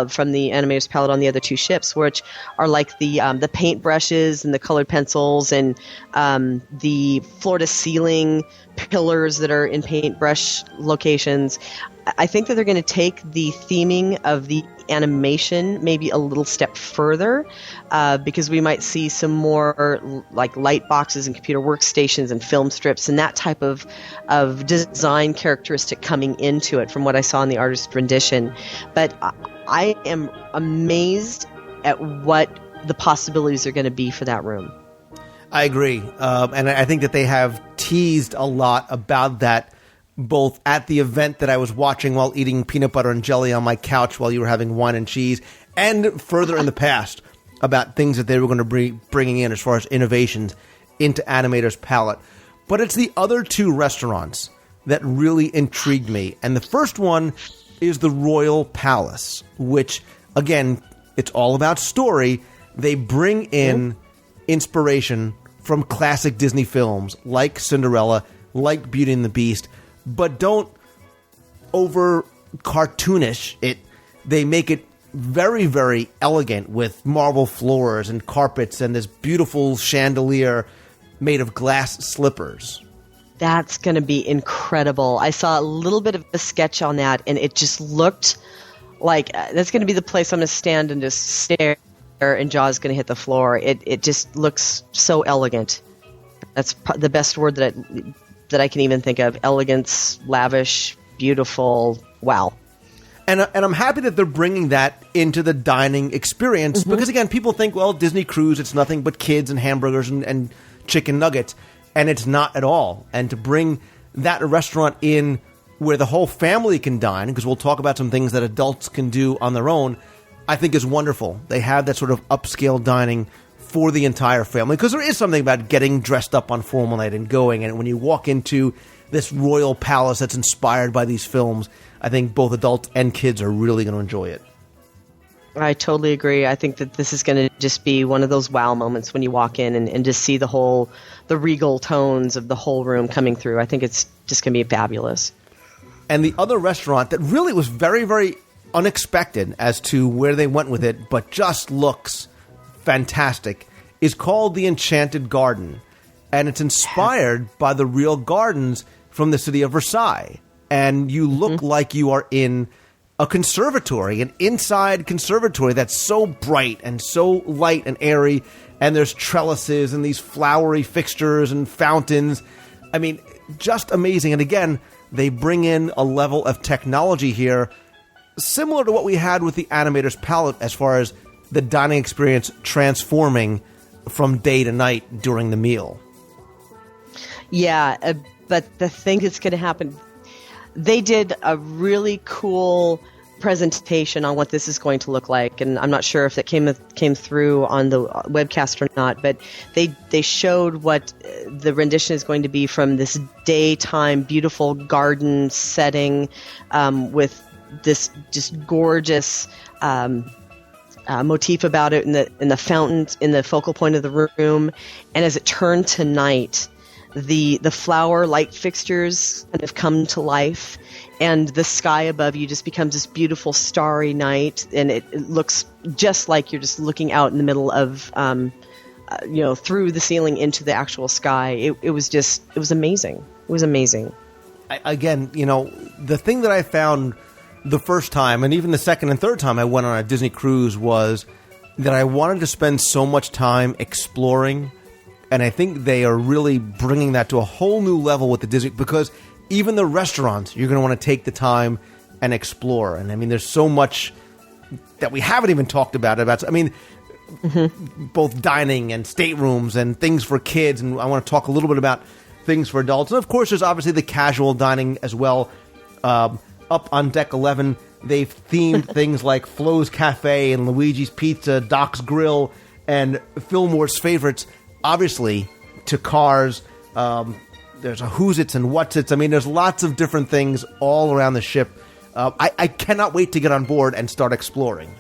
from the Animator's Palette on the other two ships, which are like the paint brushes and the colored pencils and the floor-to-ceiling pillars that are in paintbrush locations. I think that they're going to take the theming of the animation maybe a little step further, because we might see some more like light boxes and computer workstations and film strips and that type of design characteristic coming into it from what I saw in the artist rendition. But I am amazed at what the possibilities are going to be for that room. I agree. And I think that they have teased a lot about that, both at the event that I was watching while eating peanut butter and jelly on my couch while you were having wine and cheese, and further in the past about things that they were going to be bringing in as far as innovations into Animator's Palette. But it's the other two restaurants that really intrigued me. And the first one is the Royal Palace, which, again, it's all about story. They bring in inspiration from classic Disney films like Cinderella, like Beauty and the Beast, but don't over cartoonish it. They make it very, very elegant with marble floors and carpets and this beautiful chandelier made of glass slippers. That's going to be incredible. I saw a little bit of a sketch on that, and it just looked like that's going to be the place I'm going to stand and just stare, and jaw's going to hit the floor. It just looks so elegant. That's the best word that I can even think of. Elegance, lavish, beautiful. Wow. And I'm happy that they're bringing that into the dining experience, because, again, people think, well, Disney Cruise, it's nothing but kids and hamburgers and chicken nuggets. And it's not at all. And to bring that restaurant in where the whole family can dine, because we'll talk about some things that adults can do on their own, I think is wonderful. They have that sort of upscale dining for the entire family, because there is something about getting dressed up on formal night and going. And when you walk into this royal palace that's inspired by these films, I think both adults and kids are really going to enjoy it. I totally agree. I think that this is going to just be one of those wow moments when you walk in and just see the regal tones of the whole room coming through. I think it's just going to be fabulous. And the other restaurant that really was very, very unexpected as to where they went with it, but just looks fantastic, is called the Enchanted Garden. And it's inspired by the real gardens from the city of Versailles. And you look like you are in a conservatory, an inside conservatory that's so bright and so light and airy, and there's trellises and these flowery fixtures and fountains. I mean, just amazing. And again, they bring in a level of technology here similar to what we had with the Animator's Palette as far as the dining experience transforming from day to night during the meal. Yeah, but the thing that's going to happen, they did a really cool presentation on what this is going to look like, and I'm not sure if that came through on the webcast or not, but they showed what the rendition is going to be from this daytime beautiful garden setting, with this just gorgeous motif about it in the fountain in the focal point of the room, and as it turned to night, the flower light fixtures kind of come to life, and the sky above you just becomes this beautiful starry night, and it looks just like you're just looking out in the middle of through the ceiling into the actual sky. It was amazing. It was amazing. Again, the thing that I found the first time, and even the second and third time I went on a Disney cruise, was that I wanted to spend so much time exploring. And I think they are really bringing that to a whole new level with the Disney, because even the restaurants, you're going to want to take the time and explore. And I mean, there's so much that we haven't even talked about. I mean, both dining and staterooms and things for kids. And I want to talk a little bit about things for adults. And of course, there's obviously the casual dining as well. Up on Deck 11, they've themed things like Flo's Cafe and Luigi's Pizza, Doc's Grill, and Fillmore's Favorites, obviously, to Cars, there's a who's its and what's its. I mean, there's lots of different things all around the ship. I cannot wait to get on board and start exploring.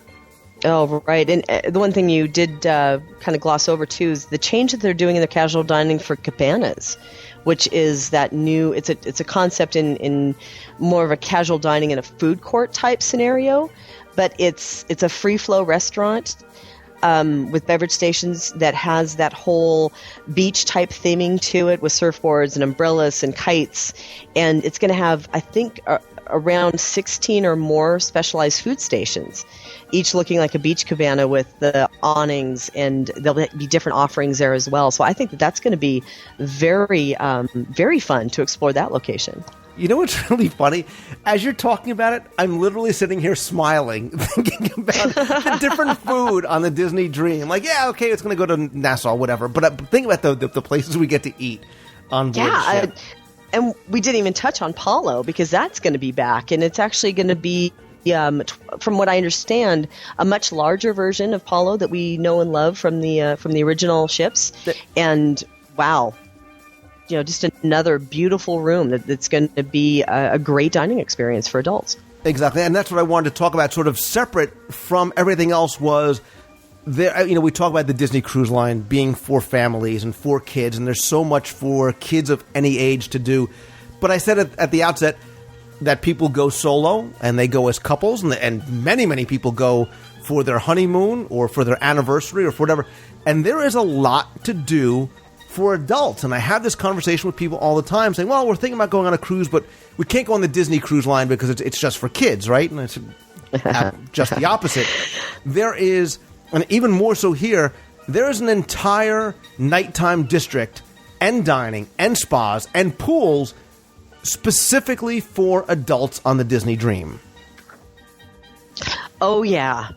Oh, right. And the one thing you did kind of gloss over, too, is the change that they're doing in their casual dining for cabanas, which is that new, it's a concept in more of a casual dining in a food court type scenario, but it's a free flow restaurant with beverage stations that has that whole beach type theming to it with surfboards and umbrellas and kites. And it's going to have, I think, around 16 or more specialized food stations, each looking like a beach cabana with the awnings, and there'll be different offerings there as well. So I think that's going to be very, very fun to explore that location. You know what's really funny? As you're talking about it, I'm literally sitting here smiling, thinking about the different food on the Disney Dream. Like, yeah, okay, it's going to go to Nassau, whatever. But think about the places we get to eat on board ship. And we didn't even touch on Palo, because that's going to be back, and it's actually going to be, from what I understand, a much larger version of Palo that we know and love from the original ships. And wow, just another beautiful room that's going to be a great dining experience for adults. Exactly, and that's what I wanted to talk about, sort of separate from everything else was there. We talk about the Disney Cruise Line being for families and for kids, and there's so much for kids of any age to do. But I said at the outset that people go solo and they go as couples, and many, many people go for their honeymoon or for their anniversary or for whatever. And there is a lot to do for adults. And I have this conversation with people all the time saying, well, we're thinking about going on a cruise, but we can't go on the Disney Cruise Line because it's just for kids, right? And it's just the opposite. There is, and even more so here, there is an entire nighttime district and dining and spas and pools specifically for adults on the Disney Dream. Oh, yeah.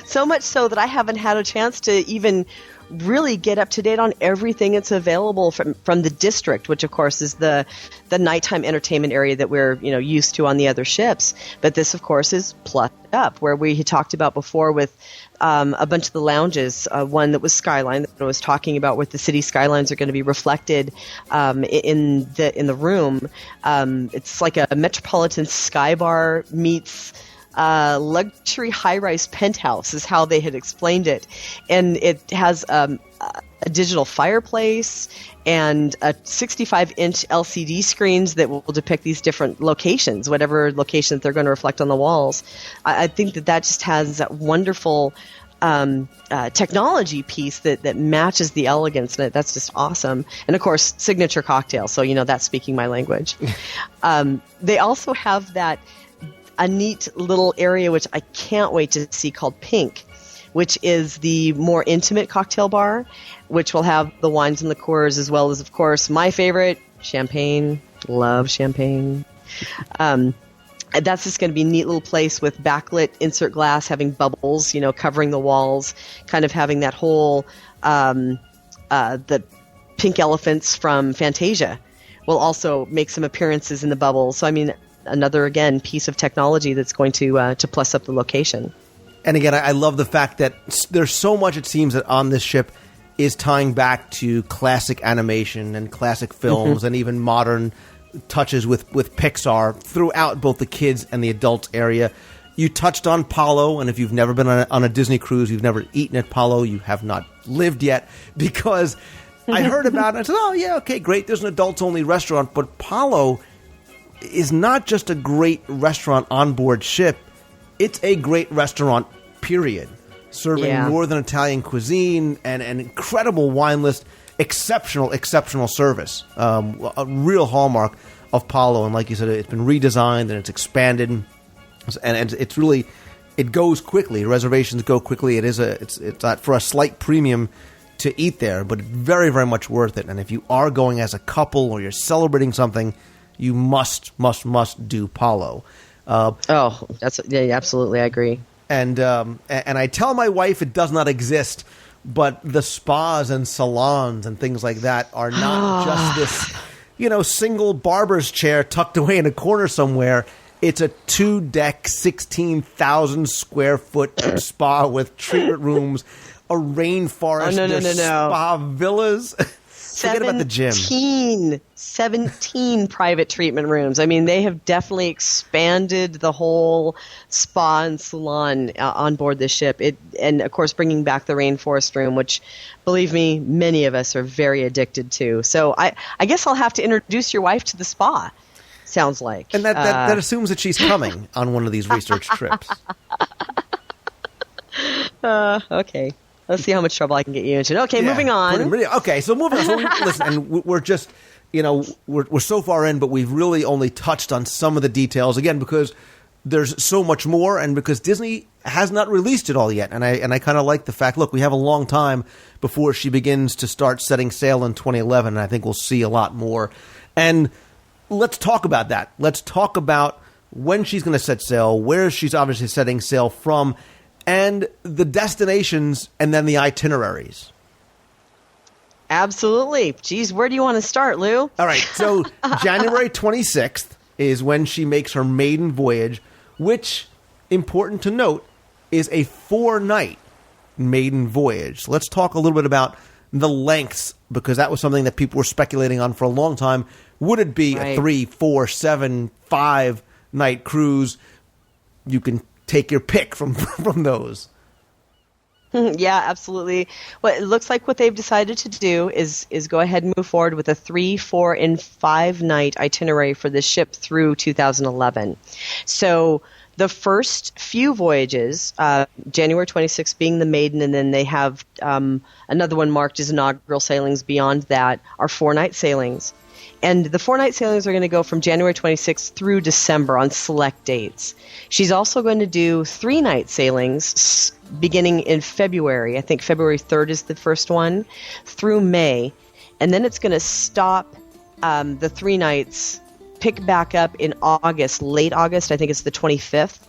So much so that I haven't had a chance to even really get up to date on everything that's available from the district, which, of course, is the nighttime entertainment area that we're used to on the other ships. But this, of course, is plucked up, where we had talked about before with a bunch of the lounges, one that was Skyline that I was talking about, where the city skylines are going to be reflected in the room. It's like a Metropolitan Sky Bar meets luxury high-rise penthouse is how they had explained it. And it has a digital fireplace and a 65-inch LCD screens that will depict these different locations, whatever location they're going to reflect on the walls. I think that just has that wonderful technology piece that matches the elegance, and that's just awesome. And, of course, signature cocktail, so that's speaking my language. They also have a neat little area, which I can't wait to see, called Pink, which is the more intimate cocktail bar, which will have the wines and liqueurs, as well as, of course, my favorite, champagne. Love champagne. That's just going to be a neat little place with backlit insert glass, having bubbles, covering the walls, kind of having that whole, the pink elephants from Fantasia will also make some appearances in the bubbles. So, another, again, piece of technology that's going to plus up the location. And again, I love the fact that there's so much, it seems, that on this ship is tying back to classic animation and classic films and even modern touches with Pixar throughout both the kids and the adults area. You touched on Palo, and if you've never been on a Disney cruise, you've never eaten at Palo, you have not lived yet, because I heard about it and I said, oh, yeah, okay, great, there's an adults-only restaurant, but Palo is not just a great restaurant on board ship, it's a great restaurant, period. Serving Northern Italian cuisine and an incredible wine list, exceptional service. A real hallmark of Palo, and like you said, it's been redesigned and it's expanded, and it's really, it goes quickly. Reservations go quickly. It's for a slight premium to eat there, but very, very much worth it. And if you are going as a couple or you're celebrating something, you must do Palo. Absolutely, I agree. And I tell my wife it does not exist, but the spas and salons and things like that are not just this, single barber's chair tucked away in a corner somewhere. It's a 2-deck, 16,000 square foot spa with treatment rooms, a rainforest, spa villas. Forget about the gym. 17 private treatment rooms. I mean, they have definitely expanded the whole spa and salon on board the ship. And of course, bringing back the rainforest room, which, believe me, many of us are very addicted to. So I guess I'll have to introduce your wife to the spa. Sounds like. And that assumes that she's coming on one of these research trips. Okay. Let's see how much trouble I can get you into. Okay, moving on. Okay, so moving on. So listen, and we're just, we're so far in, but we've really only touched on some of the details, again, because there's so much more, and because Disney has not released it all yet. And I kind of like the fact, look, we have a long time before she begins to start setting sail in 2011, and I think we'll see a lot more. And let's talk about that. Let's talk about when she's going to set sail, where she's obviously setting sail from, and the destinations, and then the itineraries. Absolutely. Geez, where do you want to start, Lou? All right, so January 26th is when she makes her maiden voyage, which, important to note, is a 4-night maiden voyage. So let's talk a little bit about the lengths, because that was something that people were speculating on for a long time. Would it be a 3, 4, 7, 5-night cruise? You can take your pick from those. Yeah, absolutely. Well, it looks like what they've decided to do is go ahead and move forward with a 3, 4, and 5-night itinerary for the ship through 2011. So the first few voyages, January 26th being the maiden, and then they have another one marked as inaugural sailings beyond that, are 4-night sailings. And the 4-night sailings are going to go from January 26th through December on select dates. She's also going to do 3-night sailings beginning in February. I think February 3rd is the first one, through May. And then it's going to stop the 3 nights, pick back up in August, late August. I think it's the 25th,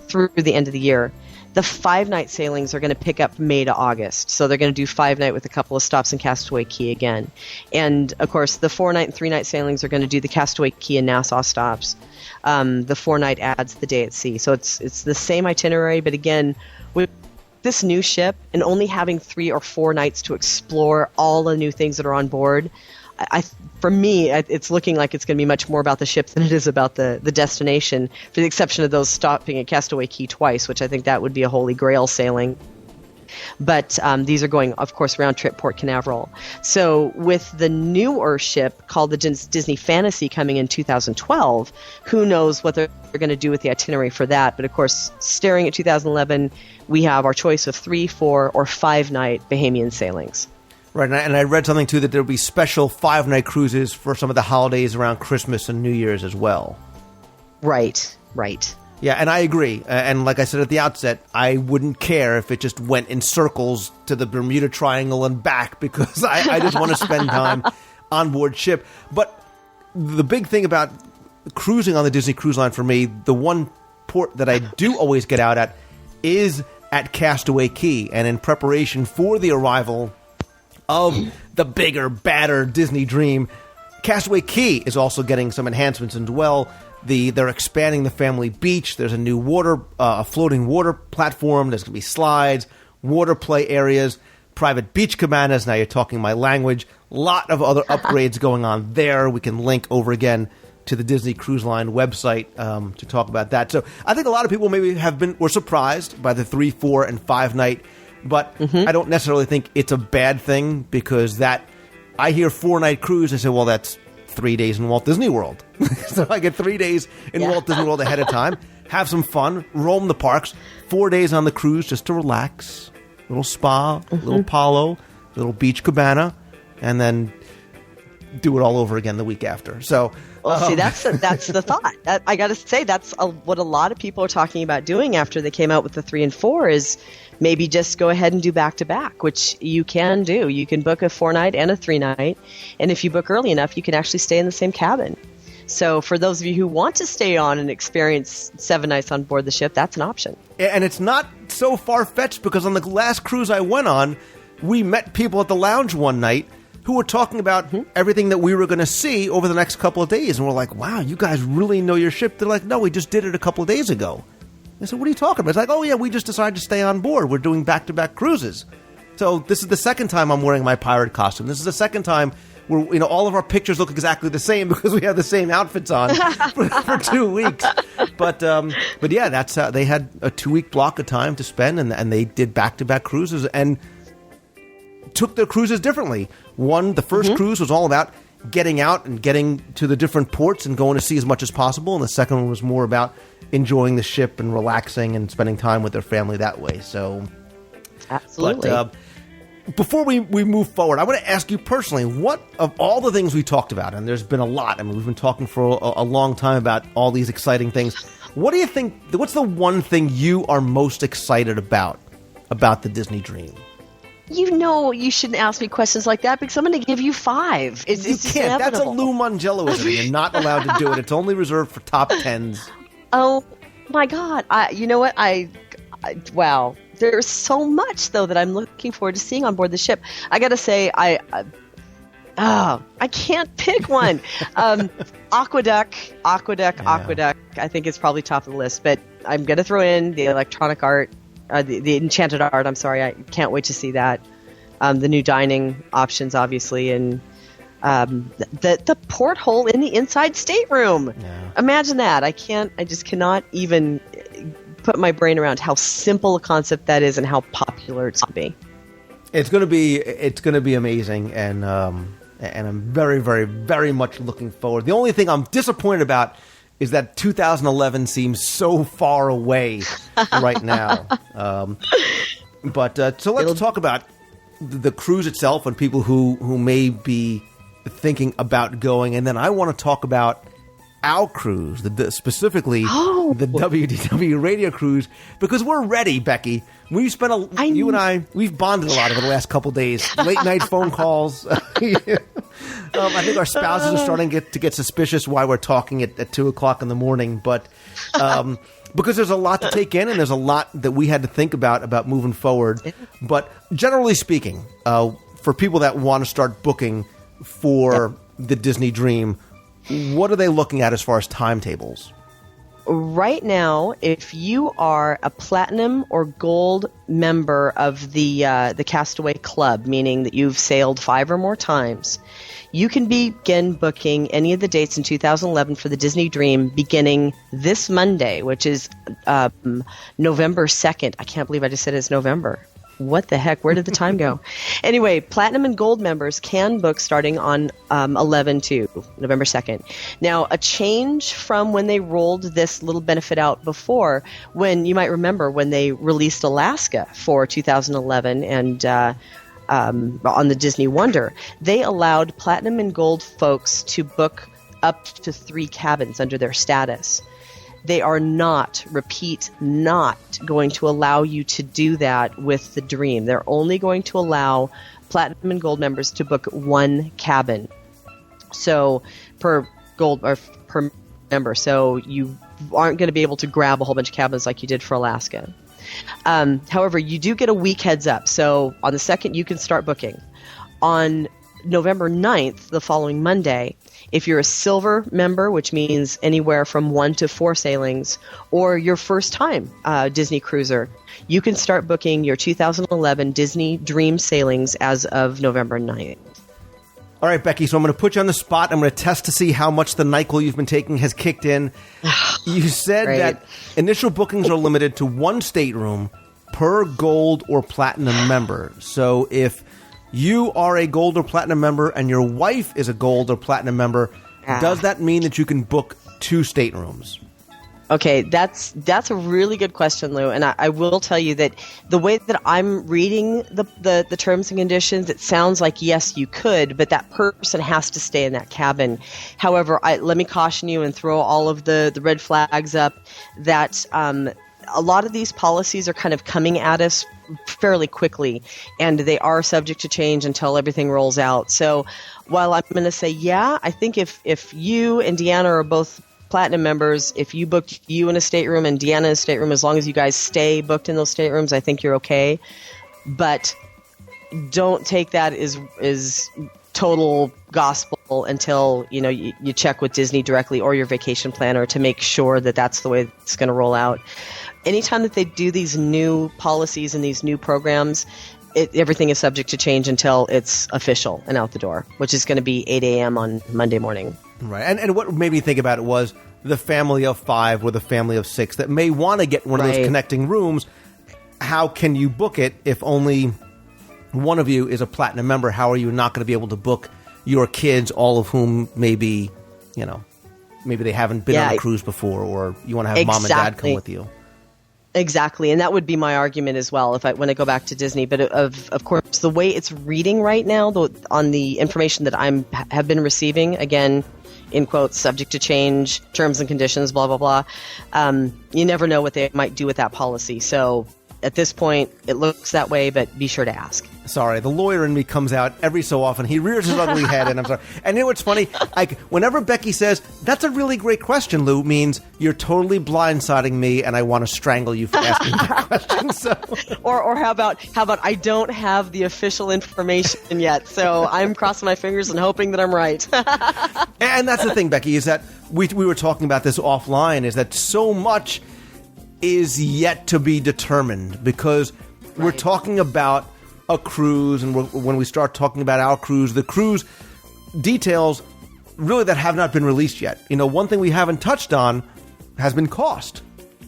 through the end of the year. The 5-night sailings are going to pick up May to August. So they're going to do 5-night with a couple of stops in Castaway Cay again. And, of course, the 4-night and 3-night sailings are going to do the Castaway Cay and Nassau stops. The 4-night adds the day at sea. So it's the same itinerary, but again, with this new ship and only having 3 or 4 nights to explore all the new things that are on board, for me, it's looking like it's going to be much more about the ship than it is about the destination, for the exception of those stopping at Castaway Cay twice, which I think that would be a holy grail sailing. But these are going, of course, round trip Port Canaveral. So with the newer ship called the Disney Fantasy coming in 2012, who knows what they're going to do with the itinerary for that. But of course, staring at 2011, we have our choice of 3, 4, or 5-night Bahamian sailings. Right, and I read something, too, that there will be special 5-night cruises for some of the holidays around Christmas and New Year's as well. Right. Yeah, and I agree. And like I said at the outset, I wouldn't care if it just went in circles to the Bermuda Triangle and back, because I just want to spend time on board ship. But the big thing about cruising on the Disney Cruise Line for me, the one port that I do always get out at is at Castaway Cay. And in preparation for the arrival of the bigger, badder Disney dream, Castaway Cay is also getting some enhancements as well. They're expanding the family beach. There's a new floating water platform. There's going to be slides, water play areas, private beach cabanas. Now you're talking my language. A lot of other upgrades going on there. We can link over again to the Disney Cruise Line website to talk about that. So I think a lot of people maybe were surprised by the 3, 4, and 5-night. But I don't necessarily think it's a bad thing, because I hear 4-night cruise, I say, well, that's 3 days in Walt Disney World. So I get 3 days in Walt Disney World ahead of time, have some fun, roam the parks, 4 days on the cruise just to relax, little spa, little Palo, little beach cabana, and then do it all over again the week after. So, see, that's the thought. I got to say, that's what a lot of people are talking about doing after they came out with the 3 and 4 is maybe just go ahead and do back-to-back, which you can do. You can book a 4-night and a 3-night, and if you book early enough, you can actually stay in the same cabin. So for those of you who want to stay on and experience 7 nights on board the ship, that's an option. And it's not so far-fetched, because on the last cruise I went on, we met people at the lounge one night who were talking about everything that we were going to see over the next couple of days. And we're like, wow, you guys really know your ship. They're like, no, we just did it a couple of days ago. I said, what are you talking about? It's like, oh, yeah, we just decided to stay on board. We're doing back-to-back cruises. So this is the second time I'm wearing my pirate costume. This is the second time where all of our pictures look exactly the same because we have the same outfits on for 2 weeks. But yeah, that's they had a 2-week block of time to spend, and they did back-to-back cruises and took their cruises differently. The first cruise was all about getting out and getting to the different ports and going to see as much as possible, and the second one was more about enjoying the ship and relaxing and spending time with their family that way. So, absolutely. But, before we move forward, I want to ask you personally, what of all the things we talked about, and there's been a lot, I mean, we've been talking for a long time about all these exciting things. What do you think, what's the one thing you are most excited about the Disney Dream? You shouldn't ask me questions like that because I'm going to give you 5. It's you can't. That's a inevitable. Lou Mangelloism. You're not allowed to do it. It's only reserved for top 10s. Oh, my God. You know what? Wow. There's so much, though, that I'm looking forward to seeing on board the ship. I got to say, I can't pick one. Aqueduct. I think it's probably top of the list, but I'm going to throw in the electronic art, the enchanted art. I'm sorry, I can't wait to see that. The new dining options, obviously, and the porthole in the inside stateroom. Yeah. Imagine that. I just cannot even put my brain around how simple a concept that is and how popular it's going to be. It's going to be amazing, and I'm very, very, very much looking forward. The only thing I'm disappointed about is that 2011 seems so far away right now. So let's talk about the cruise itself and people who may be thinking about going, and then I want to talk about our cruise, specifically the WDW radio cruise, because we're ready, Becky. We've spent you and I, we've bonded a lot over the last couple days. Late night phone calls. I think our spouses are starting to get suspicious why we're talking at 2:00 in the morning, but because there's a lot to take in and there's a lot that we had to think about moving forward. But generally speaking, for people that want to start booking for the Disney Dream, what are they looking at as far as timetables? Right now, if you are a platinum or gold member of the Castaway Club, meaning that you've sailed 5 or more times, you can begin booking any of the dates in 2011 for the Disney Dream beginning this Monday, which is November 2nd. I can't believe I just said it's November. What the heck? Where did the time go? Anyway, platinum and gold members can book starting on 11/2, November 2nd. Now, a change from when they rolled this little benefit out before, when you might remember when they released Alaska for 2011 and on the Disney Wonder, they allowed platinum and gold folks to book up to 3 cabins under their status. They are not going to allow you to do that with the Dream. They're only going to allow platinum and gold members to book 1 cabin. So per gold or per member. So you aren't going to be able to grab a whole bunch of cabins like you did for Alaska. However, you do get a week heads up. So on the 2nd, you can start booking. On November 9th, the following Monday, if you're a silver member, which means anywhere from 1 to 4 sailings, or your first time Disney cruiser, you can start booking your 2011 Disney Dream sailings as of November 9th. All right, Becky, so I'm going to put you on the spot. I'm going to test to see how much the NyQuil you've been taking has kicked in. You said that initial bookings are limited to 1 stateroom per gold or platinum member. So if you are a gold or platinum member and your wife is a gold or platinum member, does that mean that you can book 2 staterooms? Okay, that's a really good question, Lou, and I will tell you that the way that I'm reading the terms and conditions, it sounds like yes, you could, but that person has to stay in that cabin. However, let me caution you and throw all of the red flags up that a lot of these policies are kind of coming at us fairly quickly, and they are subject to change until everything rolls out. So while I'm going to say, yeah, I think if you and Deanna are both platinum members, if you booked you in a stateroom and Deanna in a stateroom, as long as you guys stay booked in those staterooms, I think you're okay. But don't take that as total gospel until you check with Disney directly or your vacation planner to make sure that that's the way it's going to roll out. Anytime that they do these new policies and these new programs, everything is subject to change until it's official and out the door, which is going to be 8 a.m. on Monday morning. Right. And what made me think about it was the family of 5 or the family of 6 that may want to get one of those connecting rooms. How can you book it if only one of you is a platinum member? How are you not going to be able to book your kids, all of whom maybe they haven't been on a cruise before, or you want to have mom and dad come with you? Exactly, and that would be my argument as well when I go back to Disney. But of course, the way it's reading right now, on the information that have been receiving, again, in quotes, subject to change, terms and conditions, blah blah blah. You never know what they might do with that policy. So at this point, it looks that way, but be sure to ask. Sorry, the lawyer in me comes out every so often. He rears his ugly head, and I'm sorry. And you know what's funny? Whenever Becky says, "That's a really great question, Lou," means you're totally blindsiding me, and I want to strangle you for asking that question. So, or how about I don't have the official information yet, so I'm crossing my fingers and hoping that I'm right. And that's the thing, Becky, is that we were talking about this offline. Is that so much is yet to be determined, because we're talking about a cruise, and when we start talking about our cruise, the cruise details really that have not been released yet. One thing we haven't touched on has been cost,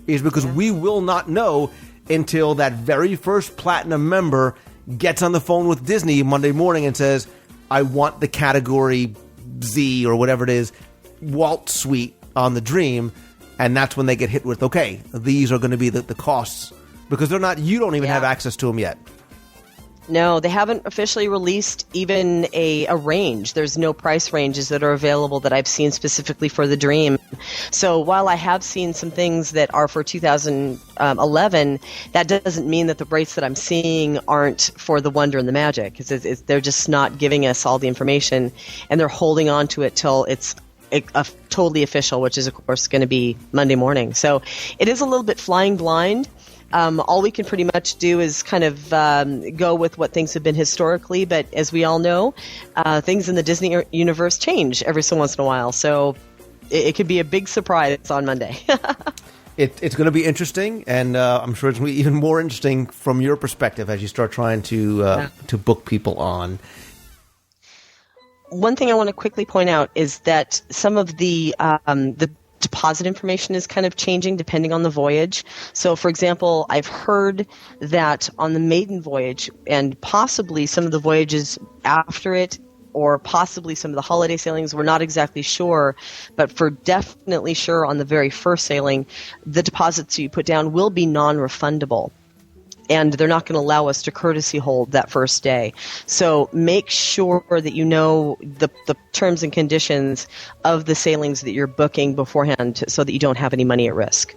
is because we will not know until that very first platinum member gets on the phone with Disney Monday morning and says, I want the category Z or whatever it is, Walt suite on the Dream. And that's when they get hit with, okay, these are going to be the costs, because you don't even have access to them yet. No, they haven't officially released even a range. There's no price ranges that are available that I've seen specifically for the Dream. So while I have seen some things that are for 2011, that doesn't mean that the rates that I'm seeing aren't for the Wonder and the Magic. They're just not giving us all the information, and they're holding on to it till it's totally official, which is, of course, going to be Monday morning. So it is a little bit flying blind. All we can pretty much do is kind of go with what things have been historically, but as we all know, things in the Disney universe change every so once in a while. So it could be a big surprise on Monday. It's going to be interesting, and I'm sure it's going to be even more interesting from your perspective as you start trying to book people on. One thing I want to quickly point out is that some of the deposit information is kind of changing depending on the voyage. So, for example, I've heard that on the maiden voyage, and possibly some of the voyages after it, or possibly some of the holiday sailings, we're not exactly sure, but for definitely sure on the very first sailing, the deposits you put down will be non-refundable. And they're not going to allow us to courtesy hold that first day. So make sure that you know the terms and conditions of the sailings that you're booking beforehand, so that you don't have any money at risk.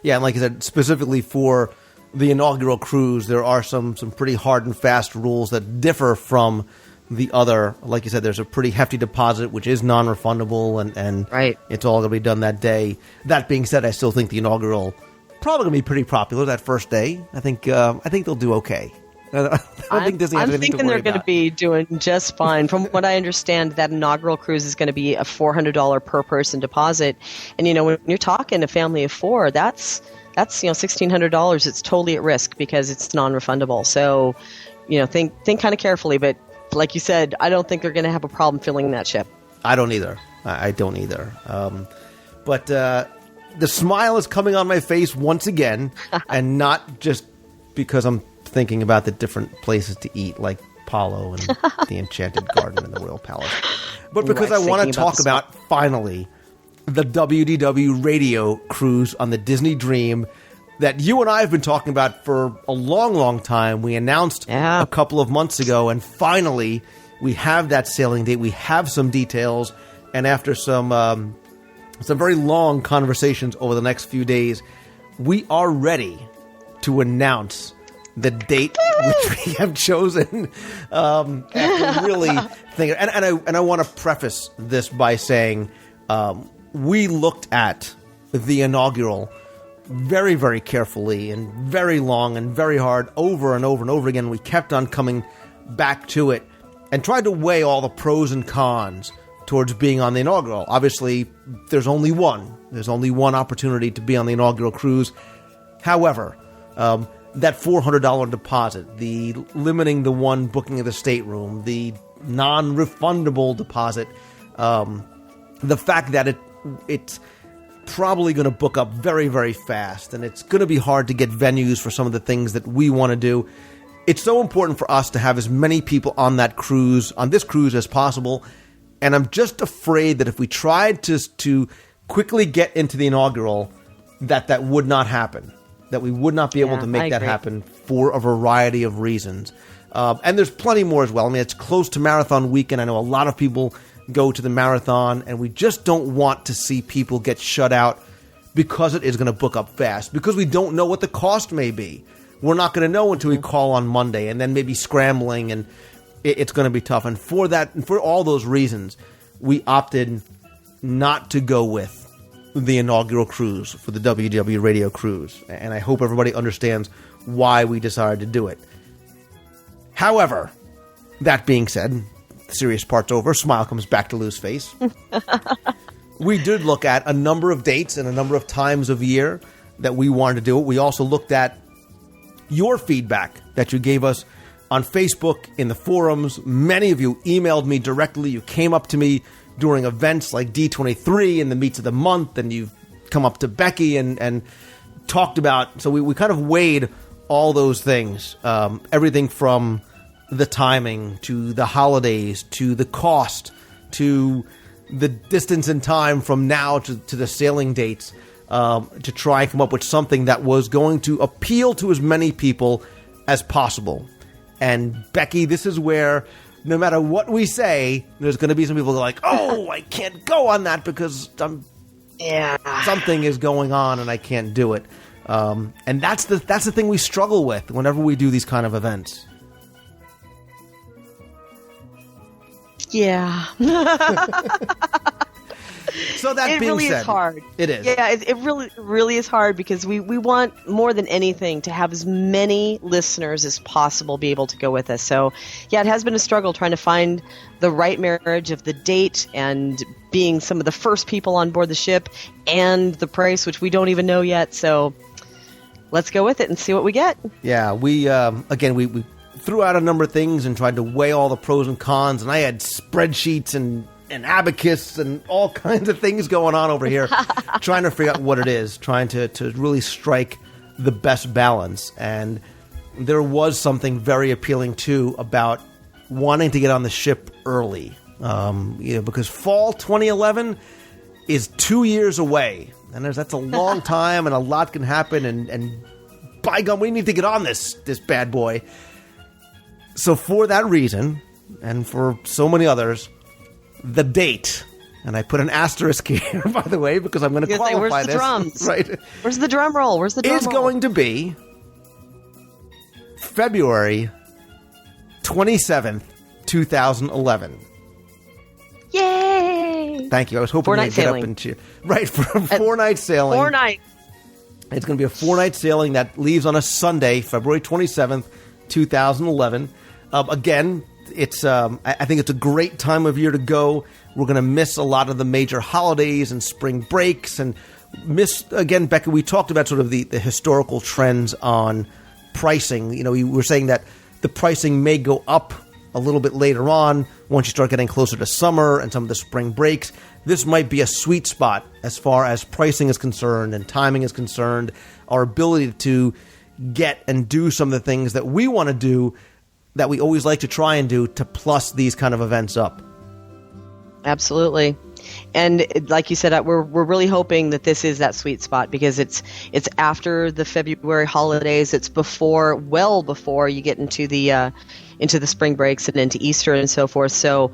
Yeah, and like I said, specifically for the inaugural cruise, there are some pretty hard and fast rules that differ from the other. Like you said, there's a pretty hefty deposit, which is non-refundable, and right. It's all going to be done that day. That being said, I still think the inaugural probably going to be pretty popular that first day. I think they'll do okay. I don't think Disney has anything to worry about. I'm thinking they're going to be doing just fine. From what I understand, that inaugural cruise is going to be a $400 per person deposit. And, when you're talking a family of 4, that's $1,600. It's totally at risk because it's non-refundable. So, think kind of carefully. But like you said, I don't think they're going to have a problem filling that ship. I don't either. I don't either. But the smile is coming on my face once again, and not just because I'm thinking about the different places to eat, like Palo and the Enchanted Garden and the Royal Palace, but because I want to talk about, finally, the WDW radio cruise on the Disney Dream that you and I have been talking about for a long, long time. We announced a couple of months ago, and finally we have that sailing date. We have some details, and after some very long conversations over the next few days, we are ready to announce the date which we have chosen. After really thinking, and I want to preface this by saying we looked at the inaugural very, very carefully and very long and very hard over and over and over again. We kept on coming back to it and tried to weigh all the pros and cons towards being on the inaugural. Obviously, there's only one. There's only one opportunity to be on the inaugural cruise. However, that $400 deposit, the limiting the one booking of the stateroom, the non-refundable deposit, the fact that it's probably going to book up very, very fast, and it's going to be hard to get venues for some of the things that we want to do. It's so important for us to have as many people on this cruise as possible, and I'm just afraid that if we tried to quickly get into the inaugural, that would not happen, that we would not be able to make that happen for a variety of reasons. And there's plenty more as well. I mean, it's close to marathon weekend. I know a lot of people go to the marathon, and we just don't want to see people get shut out because it is going to book up fast, because we don't know what the cost may be. We're not going to know until we call on Monday, and then maybe scrambling, and it's going to be tough. And for all those reasons, we opted not to go with the inaugural cruise for the WDW radio cruise. And I hope everybody understands why we decided to do it. However, that being said, the serious part's over. Smile comes back to Lou's face. We did look at a number of dates and a number of times of year that we wanted to do it. We also looked at your feedback that you gave us on Facebook, in the forums. Many of you emailed me directly. You came up to me during events like D23 and the Meets of the Month, and you've come up to Becky and talked about. So we kind of weighed all those things, everything from the timing to the holidays to the cost to the distance in time from now to the sailing dates, to try and come up with something that was going to appeal to as many people as possible. And Becky, this is where no matter what we say, there's going to be some people who are like, oh, I can't go on that because something is going on and I can't do it. And that's the thing we struggle with whenever we do these kind of events. Yeah. So that being said, it really is hard. It is. Yeah, it really is hard because we want more than anything to have as many listeners as possible be able to go with us. So, yeah, it has been a struggle trying to find the right marriage of the date and being some of the first people on board the ship and the price, which we don't even know yet. So let's go with it and see what we get. Yeah, we threw out a number of things and tried to weigh all the pros and cons, and I had spreadsheets and abacus and all kinds of things going on over here trying to figure out what it is, trying to really strike the best balance. And there was something very appealing, too, about wanting to get on the ship early, because fall 2011 is 2 years away, and that's a long time, and a lot can happen, and by gum, we need to get on this bad boy. So for that reason, and for so many others, the date, and I put an asterisk here, by the way, because I'm going to qualify where's the this. Drums? Right. Where's the drum roll? Where's the drum roll? It's going to be February 27th, 2011. Yay! Thank you. I was hoping you'd get up and cheer. Right, for 4 nights sailing. 4 nights. It's going to be a 4-night sailing that leaves on a Sunday, February 27th, 2011. Again, it's I think it's a great time of year to go. We're going to miss a lot of the major holidays and spring breaks, and miss, again, Becca, we talked about sort of the historical trends on pricing. You know, we were saying that the pricing may go up a little bit later on once you start getting closer to summer and some of the spring breaks. This might be a sweet spot as far as pricing is concerned and timing is concerned, our ability to get and do some of the things that we want to do that we always like to try and do to plus these kind of events up. Absolutely. And like you said, we're really hoping that this is that sweet spot because it's after the February holidays. It's well before you get into the spring breaks and into Easter and so forth. So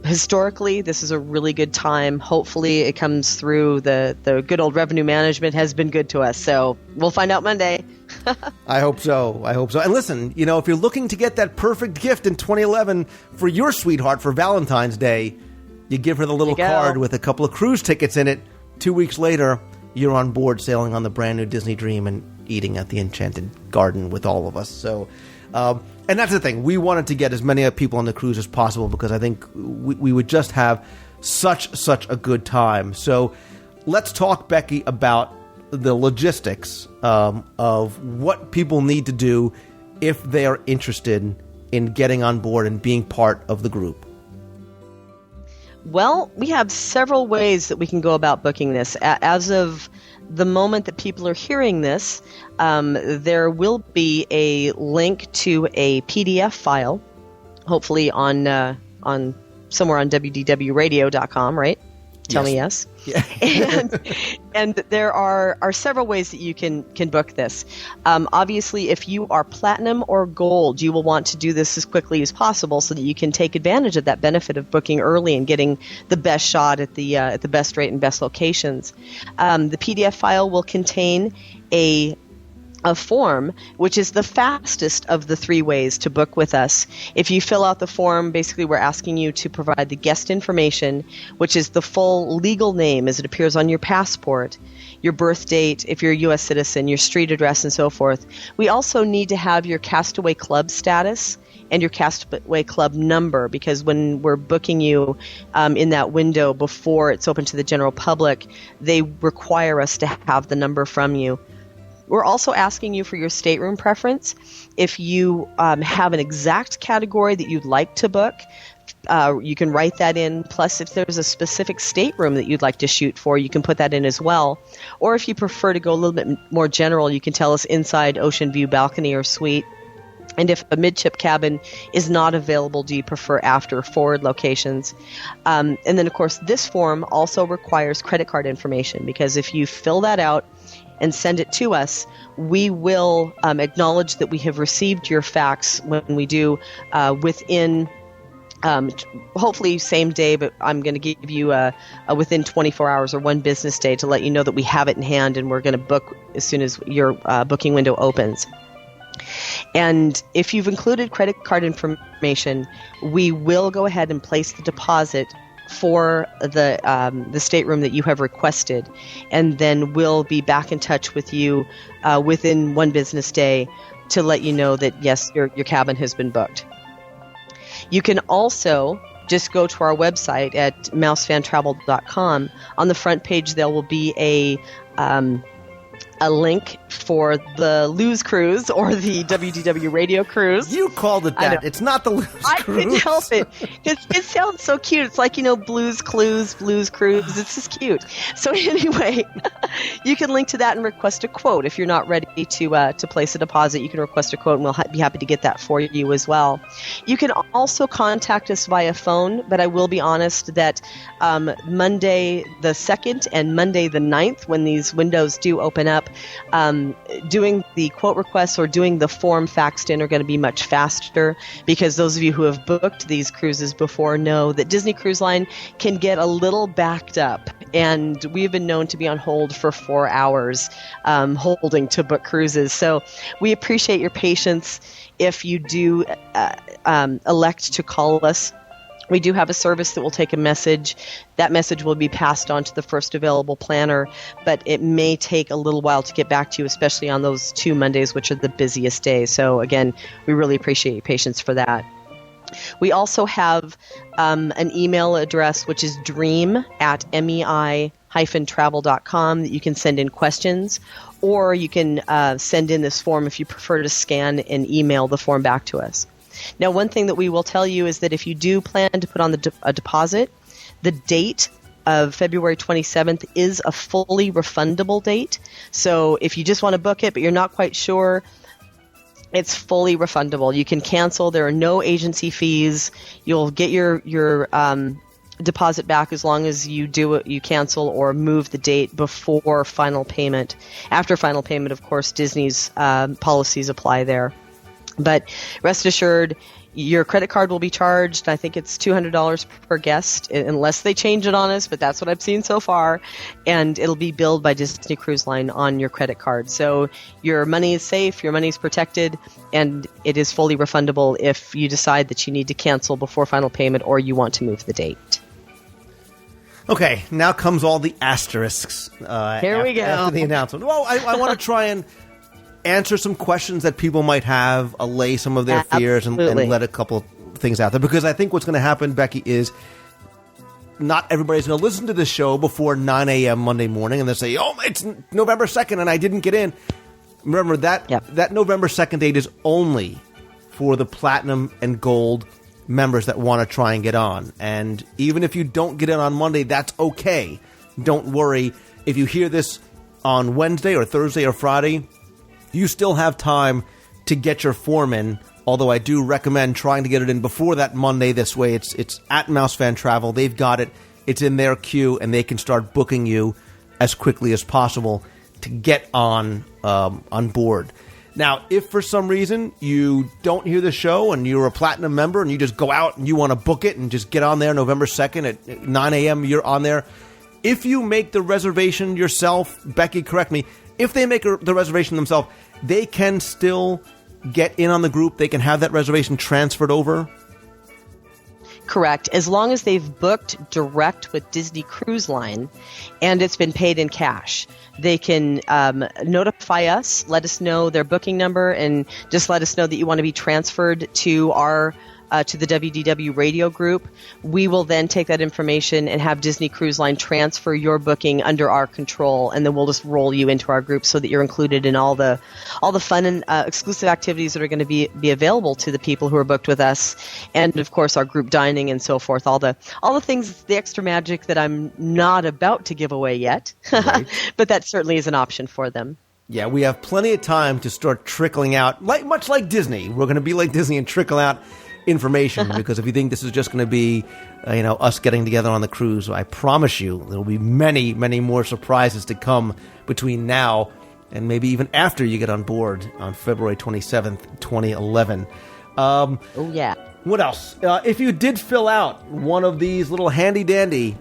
historically, this is a really good time. Hopefully it comes through. The good old revenue management has been good to us. So we'll find out Monday. I hope so. And listen, if you're looking to get that perfect gift in 2011 for your sweetheart for Valentine's Day, you give her the little card with a couple of cruise tickets in it. 2 weeks later, you're on board sailing on the brand new Disney Dream and eating at the Enchanted Garden with all of us. So, and that's the thing. We wanted to get as many people on the cruise as possible because I think we would just have such a good time. So let's talk, Becky, about the logistics of what people need to do if they are interested in getting on board and being part of the group? Well, we have several ways that we can go about booking this. As of the moment that people are hearing this, there will be a link to a PDF file, hopefully on somewhere on WDWradio.com, right? Tell me yes. Yeah. and there are several ways that you can book this. Obviously, if you are platinum or gold, you will want to do this as quickly as possible so that you can take advantage of that benefit of booking early and getting the best shot at the best rate and best locations. The PDF file will contain a form, which is the fastest of the three ways to book with us. If you fill out the form, basically we're asking you to provide the guest information, which is the full legal name as it appears on your passport, your birth date, if you're a U.S. citizen, your street address, and so forth. We also need to have your Castaway Club status and your Castaway Club number, because when we're booking you in that window before it's open to the general public, they require us to have the number from you. We're also asking you for your stateroom preference. If you have an exact category that you'd like to book, you can write that in. Plus, if there's a specific stateroom that you'd like to shoot for, you can put that in as well. Or if you prefer to go a little bit more general, you can tell us inside, ocean view, balcony, or suite. And if a midship cabin is not available, do you prefer after or forward locations? And then, of course, this form also requires credit card information, because if you fill that out and send it to us, we will acknowledge that we have received your fax when we do within, hopefully same day, but I'm going to give you a within 24 hours or one business day to let you know that we have it in hand and we're going to book as soon as your booking window opens. And if you've included credit card information, we will go ahead and place the deposit for the stateroom that you have requested, and then we'll be back in touch with you within one business day to let you know that yes, your cabin has been booked. You can also just go to our website at mousefantravel.com. On the front page there will be a link for the Lose Cruise or the WDW Radio Cruise. You called it that. It's not the Lose Cruise. I couldn't help it. It sounds so cute. It's like, Blues Clues, Blues Cruise. It's just cute. So anyway, you can link to that and request a quote. If you're not ready to place a deposit, you can request a quote, and we'll be happy to get that for you as well. You can also contact us via phone, but I will be honest that Monday the 2nd and Monday the 9th, when these windows do open up, doing the quote requests or doing the form faxed in are going to be much faster, because those of you who have booked these cruises before know that Disney Cruise Line can get a little backed up, and we've been known to be on hold for 4 hours holding to book cruises. So we appreciate your patience. If you do elect to call us, we do have a service that will take a message. That message will be passed on to the first available planner, but it may take a little while to get back to you, especially on those 2 Mondays, which are the busiest days. So again, we really appreciate your patience for that. We also have an email address, which is dream@mei-travel.com, that you can send in questions, or you can send in this form if you prefer to scan and email the form back to us. Now, one thing that we will tell you is that if you do plan to put on a deposit, the date of February 27th is a fully refundable date. So if you just want to book it but you're not quite sure, it's fully refundable. You can cancel. There are no agency fees. You'll get your deposit back as long as you cancel or move the date before final payment. After final payment, of course, Disney's policies apply there. But rest assured, your credit card will be charged. I think it's $200 per guest, unless they change it on us, but that's what I've seen so far. And it'll be billed by Disney Cruise Line on your credit card. So your money is safe, your money is protected, and it is fully refundable if you decide that you need to cancel before final payment or you want to move the date. Okay, now comes all the asterisks. Here we go. After the announcement. Well, I want to try and answer some questions that people might have, allay some of their fears, and let a couple things out there. Because I think what's going to happen, Becky, is not everybody's going to listen to this show before 9 a.m. Monday morning, and they'll say, oh, it's November 2nd and I didn't get in. Remember, that November 2nd date is only for the Platinum and Gold members that want to try and get on. And even if you don't get in on Monday, that's okay. Don't worry. If you hear this on Wednesday or Thursday or Friday, you still have time to get your form in, although I do recommend trying to get it in before that Monday. This way, it's at Mouse Fan Travel. They've got it. It's in their queue, and they can start booking you as quickly as possible to get on board. Now, if for some reason you don't hear the show and you're a Platinum member and you just go out and you want to book it and just get on there November 2nd at 9 a.m., you're on there. If you make the reservation yourself, Becky, correct me, if they make the reservation themselves, they can still get in on the group. They can have that reservation transferred over. Correct. As long as they've booked direct with Disney Cruise Line and it's been paid in cash, they can notify us, let us know their booking number, and just let us know that you want to be transferred to our to the WDW radio group. We will then take that information and have Disney Cruise Line transfer your booking under our control, and then we'll just roll you into our group so that you're included in all the fun and exclusive activities that are going to be available to the people who are booked with us, and of course our group dining and so forth. All the things, the extra magic that I'm not about to give away yet, right. But that certainly is an option for them. Yeah, we have plenty of time to start trickling out, much like Disney. We're going to be like Disney and trickle out information, because if you think this is just going to be us getting together on the cruise, I promise you there will be many, many more surprises to come between now and maybe even after you get on board on February 27th, 2011. Oh, yeah. What else? If you did fill out one of these little handy-dandy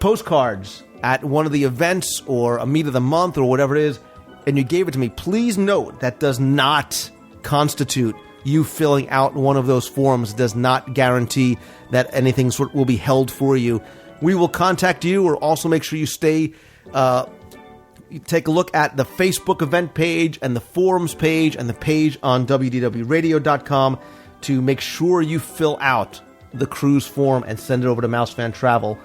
postcards at one of the events or a meet of the month or whatever it is, and you gave it to me, please note that does not constitute you filling out one of those forms. Does not guarantee that anything will be held for you. We will contact you, or also make sure you stay, you take a look at the Facebook event page and the forums page and the page on WDWradio.com to make sure you fill out the cruise form and send it over to Mouse Fan Travel.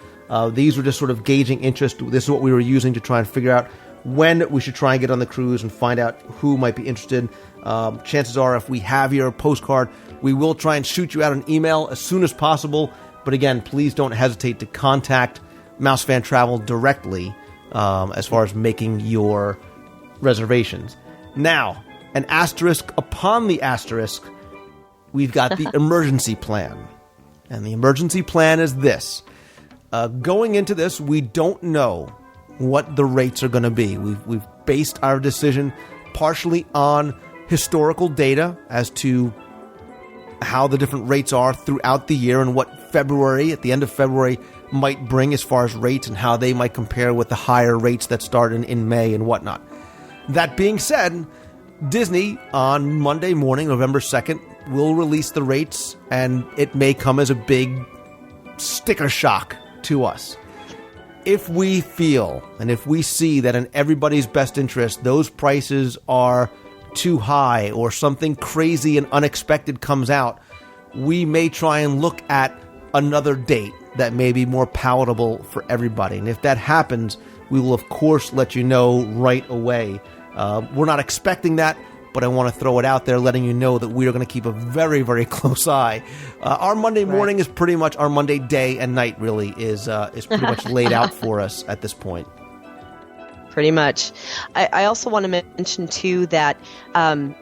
These were just sort of gauging interest. This is what we were using to try and figure out when we should try and get on the cruise and find out who might be interested. Chances are, if we have your postcard, we will try and shoot you out an email as soon as possible. But again, please don't hesitate to contact Mouse Fan Travel directly as far as making your reservations. Now, an asterisk upon the asterisk, we've got the emergency plan. And the emergency plan is this. Going into this, we don't know what the rates are going to be. We've based our decision partially on historical data as to how the different rates are throughout the year and what February, at the end of February, might bring as far as rates and how they might compare with the higher rates that start in May and whatnot. That being said, Disney on Monday morning, November 2nd, will release the rates, and it may come as a big sticker shock to us. If we feel and if we see that in everybody's best interest, those prices are too high or something crazy and unexpected comes out, we may try and look at another date that may be more palatable for everybody. And if that happens, we will, of course, let you know right away. We're not expecting that, but I want to throw it out there, letting you know that we are going to keep a very, very close eye. Our Monday morning is pretty much, our Monday day and night really is pretty much laid out for us at this point. Pretty much. I also want to mention, too, that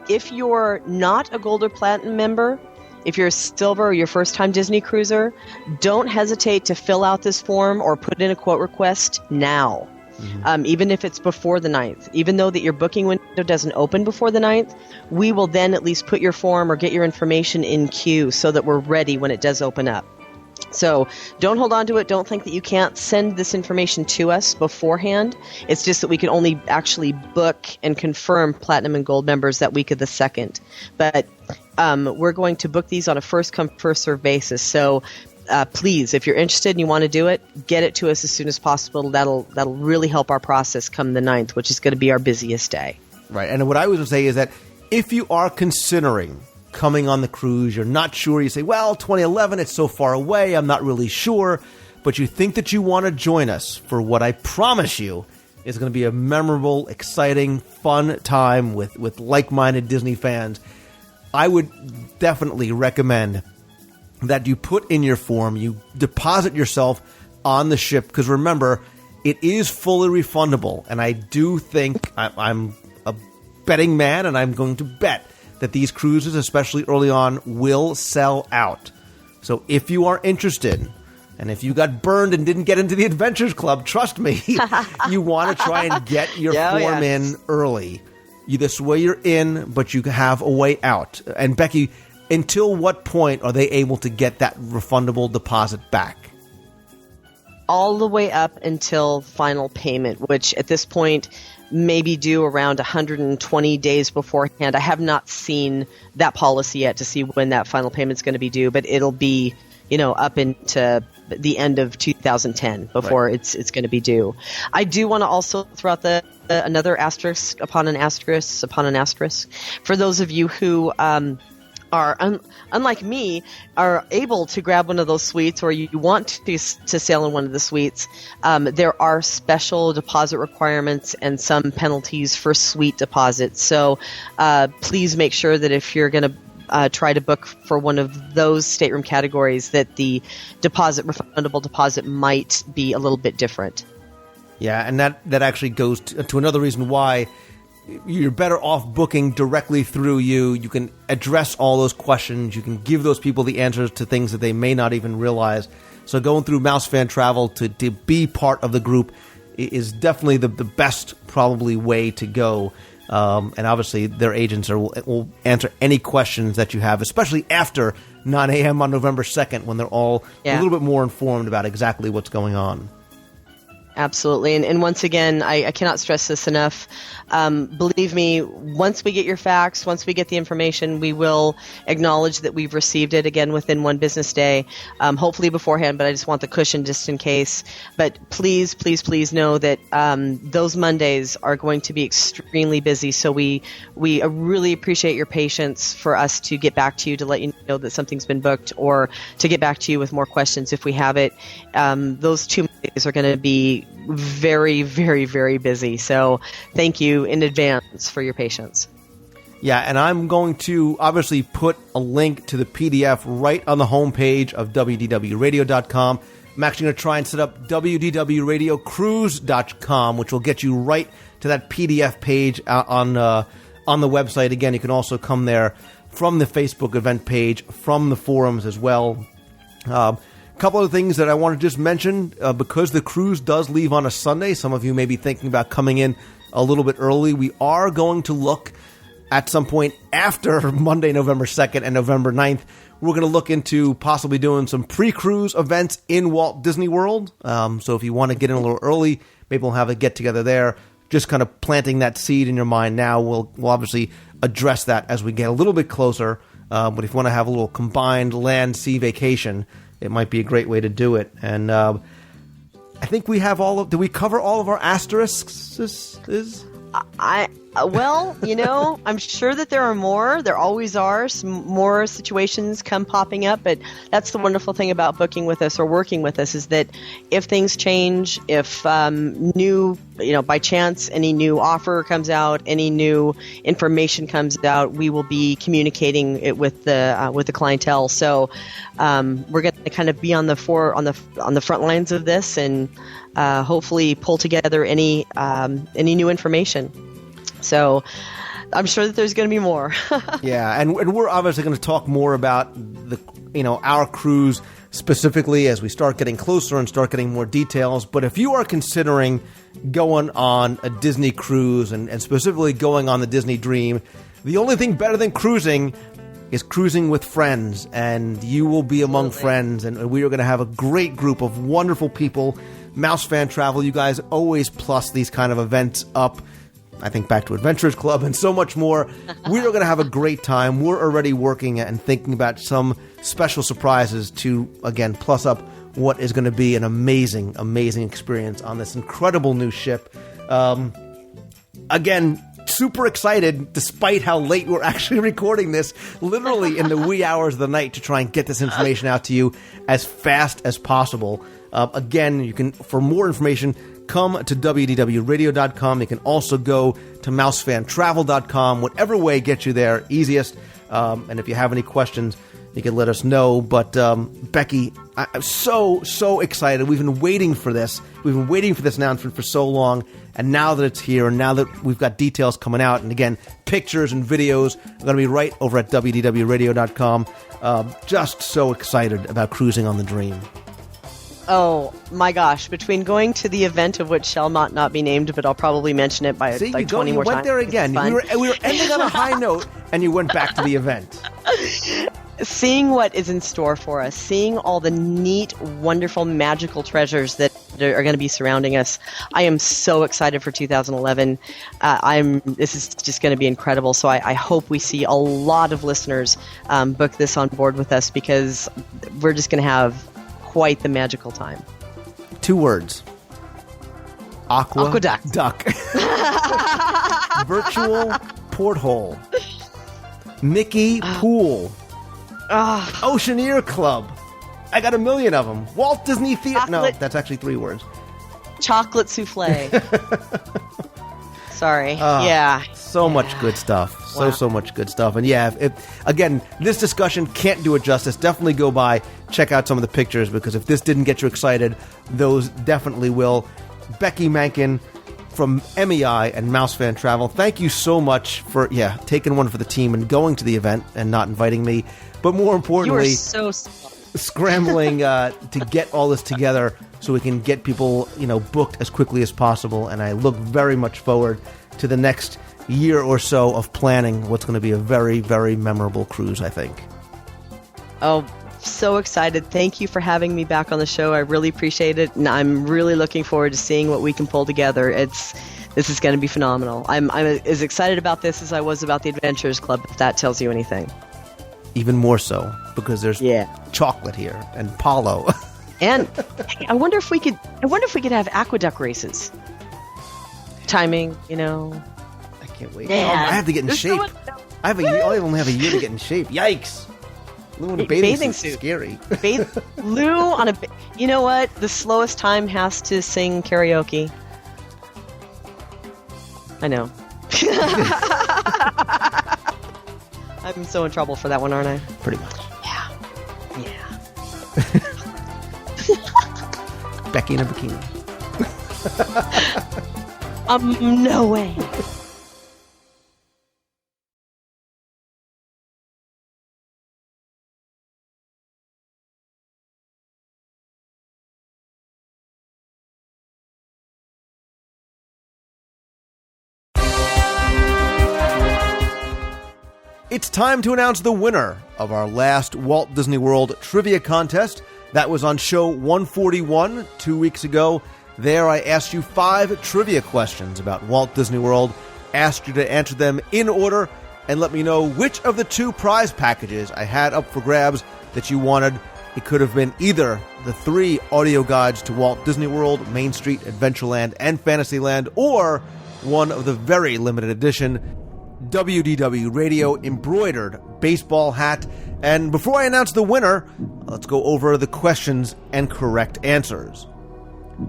if you're not a Gold or Platinum member, if you're a Silver or your first-time Disney cruiser, don't hesitate to fill out this form or put in a quote request now. Mm-hmm. Even if it's before the 9th. Even though that your booking window doesn't open before the 9th, we will then at least put your form or get your information in queue so that we're ready when it does open up. So don't hold on to it. Don't think that you can't send this information to us beforehand. It's just that we can only actually book and confirm Platinum and Gold members that week of the 2nd. But we're going to book these on a first-come, first-served basis. So please, if you're interested and you want to do it, get it to us as soon as possible. That'll really help our process come the 9th, which is going to be our busiest day. Right. And what I was going to say is that if you are considering coming on the cruise, you're not sure, you say, well, 2011, it's so far away, I'm not really sure. but you think that you want to join us for what I promise you is going to be a memorable, exciting, fun time with like-minded Disney fans, I would definitely recommend that you put in your form, you deposit yourself on the ship, because remember, it is fully refundable, and I do think I'm a betting man, and I'm going to bet that these cruises, especially early on, will sell out. So if you are interested, and if you got burned and didn't get into the Adventures Club, trust me, you want to try and get your form in early. This way you're in, but you have a way out. And Becky, until what point are they able to get that refundable deposit back? All the way up until final payment, which at this point may be due around 120 days beforehand. I have not seen that policy yet to see when that final payment's going to be due, but it'll be, up into the end of 2010 before it's going to be due. I do want to also throw out another asterisk upon an asterisk for those of you who are, unlike me, are able to grab one of those suites, or you want to sail in one of the suites. There are special deposit requirements and some penalties for suite deposits. So please make sure that if you're going to try to book for one of those stateroom categories, that the refundable deposit might be a little bit different. Yeah, and that actually goes to another reason why you're better off booking directly through you. You can address all those questions. You can give those people the answers to things that they may not even realize. So going through Mouse Fan Travel to be part of the group is definitely the best probably way to go. And obviously their agents will answer any questions that you have, especially after 9 a.m. on November 2nd when they're all a little bit more informed about exactly what's going on. Absolutely. And once again, I cannot stress this enough. Believe me, once we get your facts, once we get the information, we will acknowledge that we've received it again within one business day, hopefully beforehand, but I just want the cushion just in case. But please, please, please know that those Mondays are going to be extremely busy. So we really appreciate your patience for us to get back to you to let you know that something's been booked, or to get back to you with more questions if we have it. Those 2 Mondays are going to be very, very, very busy. So thank you in advance for your patience. Yeah, and I'm going to obviously put a link to the PDF right on the homepage of WDWRadio.com. I'm actually going to try and set up WDWRadioCruise.com, which will get you right to that PDF page on the website. Again, you can also come there from the Facebook event page, from the forums as well. Couple of things that I want to just mention, because the cruise does leave on a Sunday. Some of you may be thinking about coming in a little bit early. We are going to look at some point after Monday, November 2nd and November 9th. We're going to look into possibly doing some pre-cruise events in Walt Disney World. So if you want to get in a little early, maybe we'll have a get-together there. Just kind of planting that seed in your mind now. We'll obviously address that as we get a little bit closer. But if you want to have a little combined land-sea vacation, it might be a great way to do it. And I think we have did we cover all of our asterisks? Well, I'm sure that there are more. There always are. Some more situations come popping up, but that's the wonderful thing about booking with us or working with us, is that if things change, if by chance any new offer comes out, any new information comes out, we will be communicating it with the clientele. So we're going to kind of be on the front lines of this, and hopefully pull together any new information. So I'm sure that there's going to be more. Yeah, and we're obviously going to talk more about our cruise specifically as we start getting closer and start getting more details. But if you are considering going on a Disney cruise and specifically going on the Disney Dream, the only thing better than cruising is cruising with friends, and you will be among friends, and we are going to have a great group of wonderful people. Mouse Fan Travel, you guys always plus these kind of events up. I think back to Adventurers Club and so much more. We are going to have a great time. We're already working and thinking about some special surprises to, again, plus up what is going to be an amazing, amazing experience on this incredible new ship. Again, super excited, despite how late we're actually recording this, literally in the wee hours of the night, to try and get this information out to you as fast as possible. Again, you can, for more information, come to WDWradio.com. You can also go to MouseFanTravel.com. Whatever way gets you there, easiest. And if you have any questions, you can let us know. But Becky, I'm so excited. We've been waiting for this. We've been waiting for this announcement for so long. And now that it's here, and now that we've got details coming out, and again, pictures and videos are going to be right over at WDWradio.com. Just so excited about cruising on the Dream. Oh my gosh! Between going to the event, of which shall not be named, but I'll probably mention it by See, like 20 more times. You went there again. We were ending on a high note, and you went back to the event. Seeing what is in store for us, seeing all the neat, wonderful, magical treasures that are going to be surrounding us, I am so excited for 2011. This is just going to be incredible. So I hope we see a lot of listeners book this on board with us, because we're just going to have quite the magical time. 2 words. Aqueduct. Duck. Virtual porthole. Mickey pool. Oceaneer Club. I got a million of them. Walt Disney Theater. No, that's actually 3 words. Chocolate souffle. Sorry. Yeah. So much good stuff. So much good stuff. And yeah, again, this discussion can't do it justice. Definitely go by, check out some of the pictures, because if this didn't get you excited, those definitely will. Becky Mankin from MEI and Mouse Fan Travel, thank you so much for taking one for the team and going to the event and not inviting me. But more importantly, you are so scrambling to get all this together so we can get people, booked as quickly as possible. And I look very much forward to the next year or so of planning what's going to be a very, very memorable cruise, I think. Oh, so excited. Thank you for having me back on the show. I really appreciate it, and I'm really looking forward to seeing what we can pull together. This is going to be phenomenal. I'm as excited about this as I was about the Adventurers Club, if that tells you anything. Even more so, because there's chocolate here and Palo. And I wonder if we could have aqueduct races. Timing, I can't wait. Man, I have to get in shape. I only have a year to get in shape. Yikes! Lou in a bathing suit. Scary. Lou on a. You know what? The slowest time has to sing karaoke. I know. I'm so in trouble for that one, aren't I? Pretty much. Yeah. Becky in a bikini. No way. It's time to announce the winner of our last Walt Disney World Trivia Contest. That was on show 141 2 weeks ago. There I asked you 5 trivia questions about Walt Disney World, asked you to answer them in order, and let me know which of the 2 prize packages I had up for grabs that you wanted. It could have been either the 3 audio guides to Walt Disney World, Main Street, Adventureland, and Fantasyland, or one of the very limited edition WDW Radio embroidered baseball hat. And before I announce the winner, let's go over the questions and correct answers.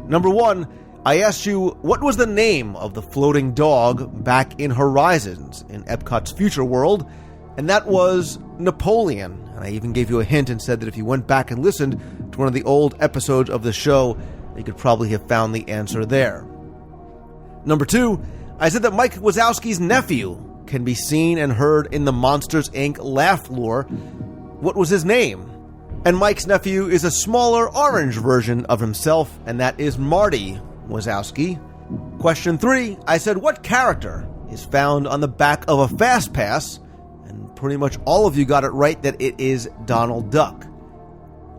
Number 1, I asked you, what was the name of the floating dog back in Horizons in Epcot's future world? And that was Napoleon. And I even gave you a hint and said that if you went back and listened to one of the old episodes of the show, you could probably have found the answer there. Number 2, I said that Mike Wazowski's nephew can be seen and heard in the Monsters, Inc. laugh lure. What was his name? And Mike's nephew is a smaller orange version of himself, and that is Marty Wazowski. Question 3, I said what character is found on the back of a Fast Pass? And pretty much all of you got it right that it is Donald Duck.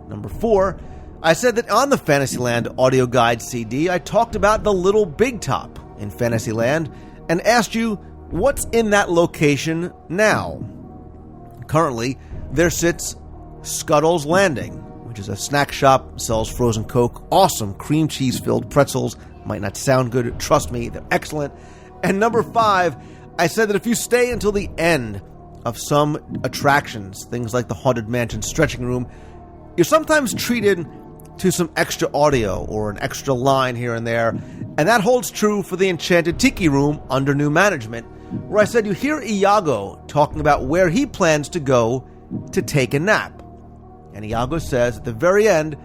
Number 4, I said that on the Fantasyland audio guide CD, I talked about the Little Big Top in Fantasyland and asked you what's in that location now. Currently, there sits Scuttle's Landing, which is a snack shop, sells frozen Coke, awesome cream cheese-filled pretzels. Might not sound good, trust me, they're excellent. And number 5, I said that if you stay until the end of some attractions, things like the Haunted Mansion stretching room, you're sometimes treated to some extra audio or an extra line here and there, and that holds true for the Enchanted Tiki Room under new management, where I said you hear Iago talking about where he plans to go to take a nap. And Iago says at the very end,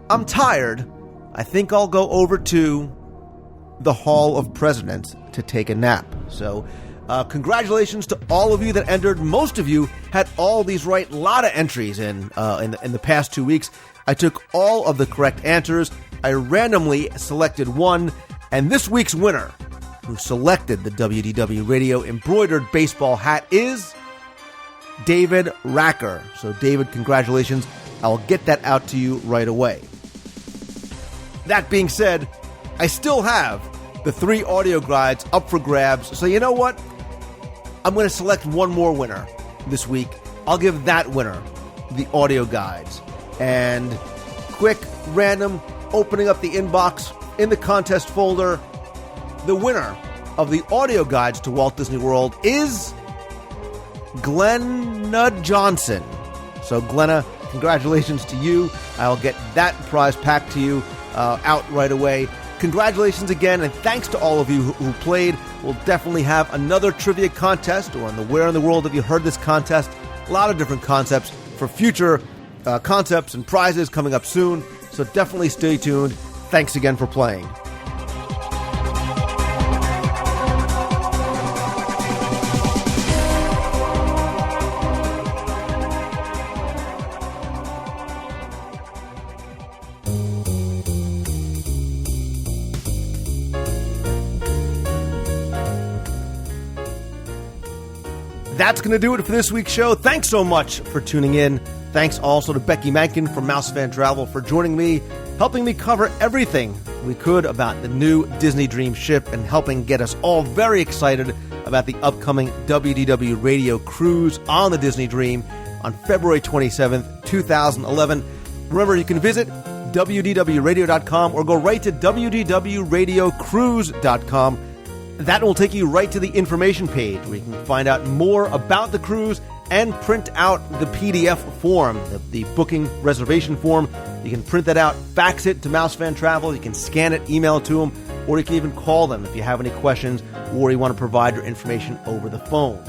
"I'm tired. I think I'll go over to the Hall of Presidents to take a nap." So, congratulations to all of you that entered. Most of you had all these right. A lot of entries in the past 2 weeks. I took all of the correct answers. I randomly selected one, and this week's winner, who selected the WDW Radio embroidered baseball hat, is David Racker. So, David, congratulations. I'll get that out to you right away. That being said, I still have the 3 audio guides up for grabs. So you know what? I'm going to select one more winner this week. I'll give that winner the audio guides. And quick, random, opening up the inbox in the contest folder, the winner of the audio guides to Walt Disney World is Glenna Johnson. So Glenna, congratulations to you. I'll get that prize pack to you out right away. Congratulations again, and thanks to all of you who played. We'll definitely have another trivia contest, or on the Where in the World Have You Heard This contest. A lot of different concepts for future concepts and prizes coming up soon, so definitely stay tuned. Thanks again for playing. That's going to do it for this week's show. Thanks so much for tuning in. Thanks also to Becky Mankin from Mouse Fan Travel for joining me, helping me cover everything we could about the new Disney Dream ship and helping get us all very excited about the upcoming WDW Radio cruise on the Disney Dream on February 27th, 2011. Remember, you can visit WDWRadio.com or go right to WDWRadiocruise.com. That will take you right to the information page where you can find out more about the cruise and print out the PDF form, the booking reservation form. You can print that out, fax it to Mouse Fan Travel. You can scan it, email it to them, or you can even call them if you have any questions or you want to provide your information over the phone.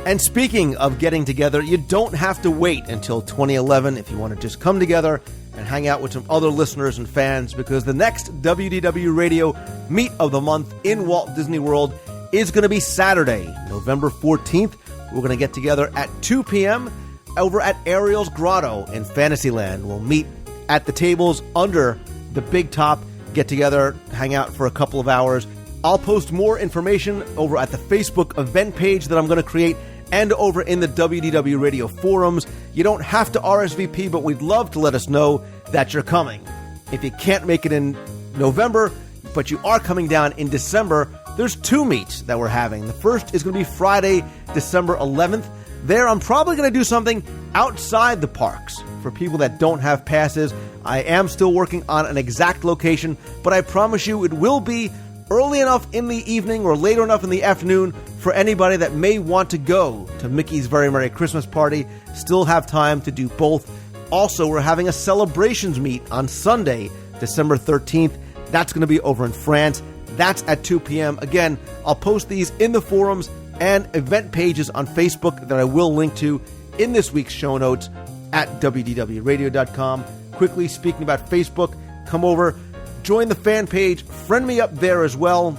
And speaking of getting together, you don't have to wait until 2011 if you want to just come together and hang out with some other listeners and fans, because the next WDW Radio Meet of the Month in Walt Disney World is going to be Saturday, November 14th. We're going to get together at 2 p.m. over at Ariel's Grotto in Fantasyland. We'll meet at the tables under the big top, get together, hang out for a couple of hours. I'll post more information over at the Facebook event page that I'm going to create and over in the WDW Radio forums. You don't have to RSVP, but we'd love to let us know that you're coming. If you can't make it in November, but you are coming down in December, there's 2 meets that we're having. The first is going to be Friday, December 11th. There, I'm probably going to do something outside the parks for people that don't have passes. I am still working on an exact location, but I promise you it will be early enough in the evening or later enough in the afternoon for anybody that may want to go to Mickey's Very Merry Christmas Party. Still have time to do both. Also, we're having a celebrations meet on Sunday, December 13th. That's going to be over in France. That's at 2 p.m. Again, I'll post these in the forums and event pages on Facebook that I will link to in this week's show notes at WDWRadio.com. Quickly speaking about Facebook, come over, join the fan page, friend me up there as well.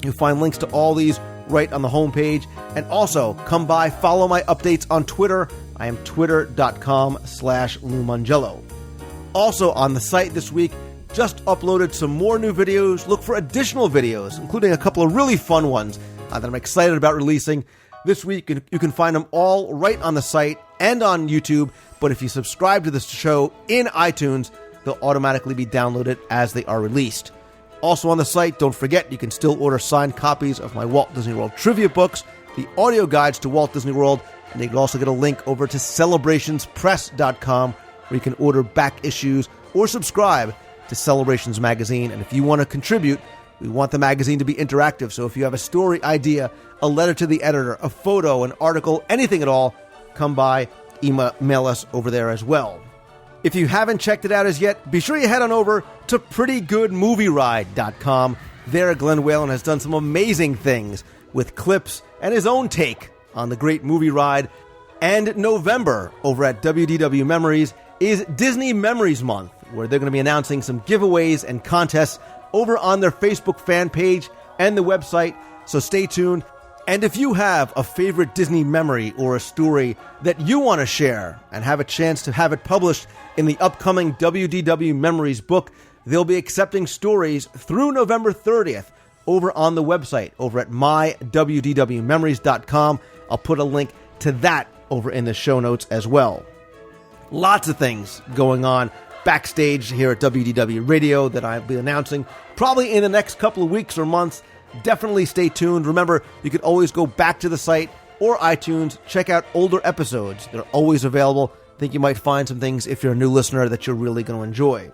You'll find links to all these right on the homepage. And also, come by, follow my updates on Twitter. I am twitter.com/Lou Mongello. Also on the site this week, just uploaded some more new videos. Look for additional videos, including a couple of really fun ones that I'm excited about releasing. This week, you can find them all right on the site and on YouTube. But if you subscribe to this show in iTunes, they'll automatically be downloaded as they are released. Also on the site, don't forget, you can still order signed copies of my Walt Disney World trivia books, the audio guides to Walt Disney World, and you can also get a link over to celebrationspress.com where you can order back issues or subscribe to Celebrations Magazine. And if you want to contribute We want the magazine to be interactive, so if you have a story idea, a letter to the editor, a photo, an article, anything at all, come by, email us over there as well. If you haven't checked it out as yet, be sure you head on over to prettygoodmovieride.com. There, Glenn Whalen has done some amazing things with clips and his own take on the great movie ride. And November, over at WDW Memories, is Disney Memories Month, where they're going to be announcing some giveaways and contests over on their Facebook fan page and the website, so stay tuned. And if you have a favorite Disney memory or a story that you want to share and have a chance to have it published in the upcoming WDW Memories book, they'll be accepting stories through November 30th over on the website, over at mywdwmemories.com. I'll put a link to that over in the show notes as well. Lots of things going on backstage here at WDW Radio that I'll be announcing probably in the next couple of weeks or months. Definitely stay tuned. Remember, you can always go back to the site or iTunes, check out older episodes. They're always available. I think you might find some things, if you're a new listener, that you're really going to enjoy.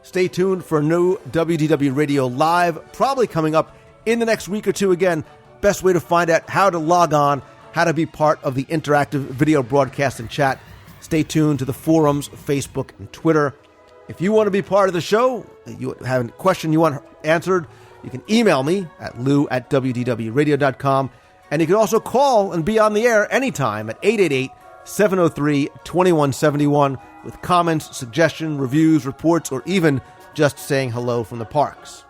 Stay tuned for a new WDW Radio Live, probably coming up in the next week or two. Again, best way to find out how to log on, how to be part of the interactive video broadcast and chat. Stay tuned to the forums, Facebook, and Twitter. If you want to be part of the show, you have a question you want answered, you can email me at lou@wdwradio.com. And you can also call and be on the air anytime at 888-703-2171 with comments, suggestions, reviews, reports, or even just saying hello from the parks.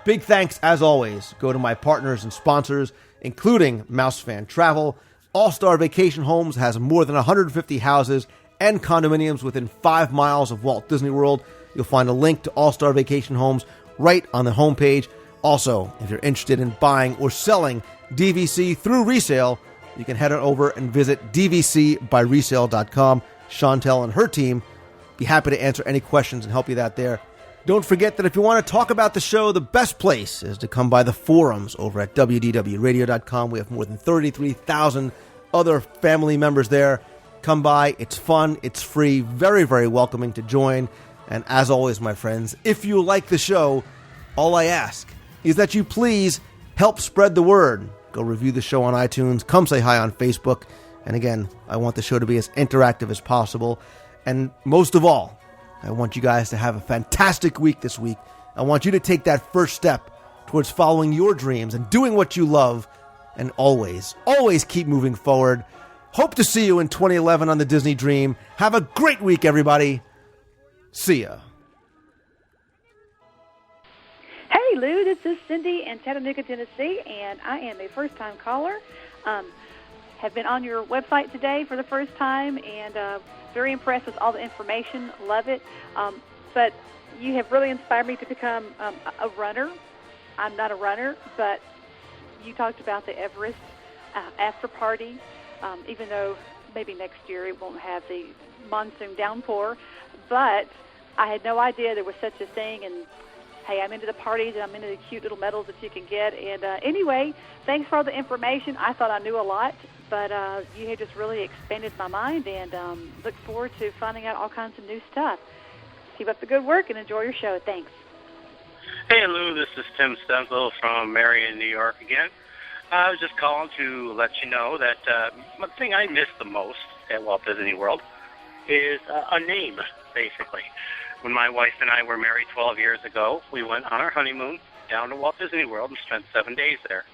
Big thanks, as always, go to my partners and sponsors, including Mouse Fan Travel. All-Star Vacation Homes has more than 150 houses and condominiums within 5 miles of Walt Disney World. You'll find a link to All-Star Vacation Homes right on the homepage. Also, if you're interested in buying or selling DVC through resale, you can head on over and visit dvcbyresale.com. Chantel and her team be happy to answer any questions and help you out there. Don't forget that if you want to talk about the show, the best place is to come by the forums over at WDWradio.com. We have more than 33,000 other family members there. Come by. It's fun. It's free. Very, very welcoming to join. And as always, my friends, if you like the show, all I ask is that you please help spread the word. Go review the show on iTunes. Come say hi on Facebook. And again, I want the show to be as interactive as possible. And most of all, I want you guys to have a fantastic week this week. I want you to take that first step towards following your dreams and doing what you love. And always, always keep moving forward. Hope to see you in 2011 on the Disney Dream. Have a great week, everybody. See ya. Hey, Lou, this is Cindy in Chattanooga, Tennessee, and I am a first-time caller. Have been on your website today for the first time, and very impressed with all the information. Love it. But you have really inspired me to become a runner. I'm not a runner, but you talked about the Everest after party, even though maybe next year it won't have the monsoon downpour. But I had no idea there was such a thing, and hey, I'm into the parties, and I'm into the cute little medals that you can get. And anyway, thanks for all the information. I thought I knew a lot, but you had just really expanded my mind, and look forward to finding out all kinds of new stuff. Keep up the good work and enjoy your show. Thanks. Hey, Lou, this is Tim Stenzel from Marion, New York again. I was just calling to let you know that one thing I miss the most at Walt Disney World is a name, basically. When my wife and I were married 12 years ago, we went on our honeymoon down to Walt Disney World and spent 7 days there.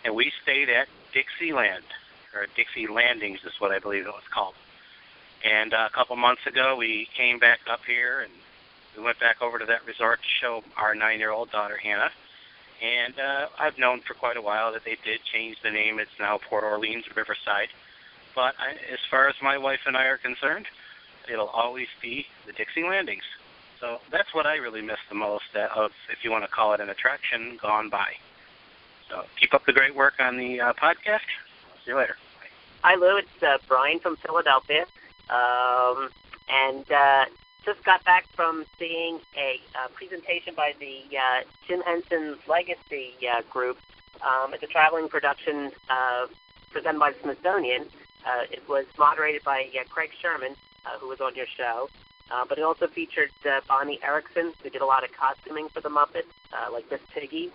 And we stayed at Dixieland, or Dixie Landings is what I believe it was called. And a couple months ago, we came back up here, and we went back over to that resort to show our 9-year-old daughter, Hannah. And I've known for quite a while that they did change the name. It's now Port Orleans Riverside. But as far as my wife and I are concerned, it'll always be the Dixie Landings. So that's what I really miss the most, of, if you want to call it an attraction, gone by. So keep up the great work on the podcast. I'll see you later. Bye. Hi, Lou. It's Brian from Philadelphia. And just got back from seeing a presentation by the Jim Henson Legacy group. It's a traveling production presented by the Smithsonian. It was moderated by Craig Sherman, who was on your show. But it also featured Bonnie Erickson, who did a lot of costuming for the Muppets, like Miss Piggy,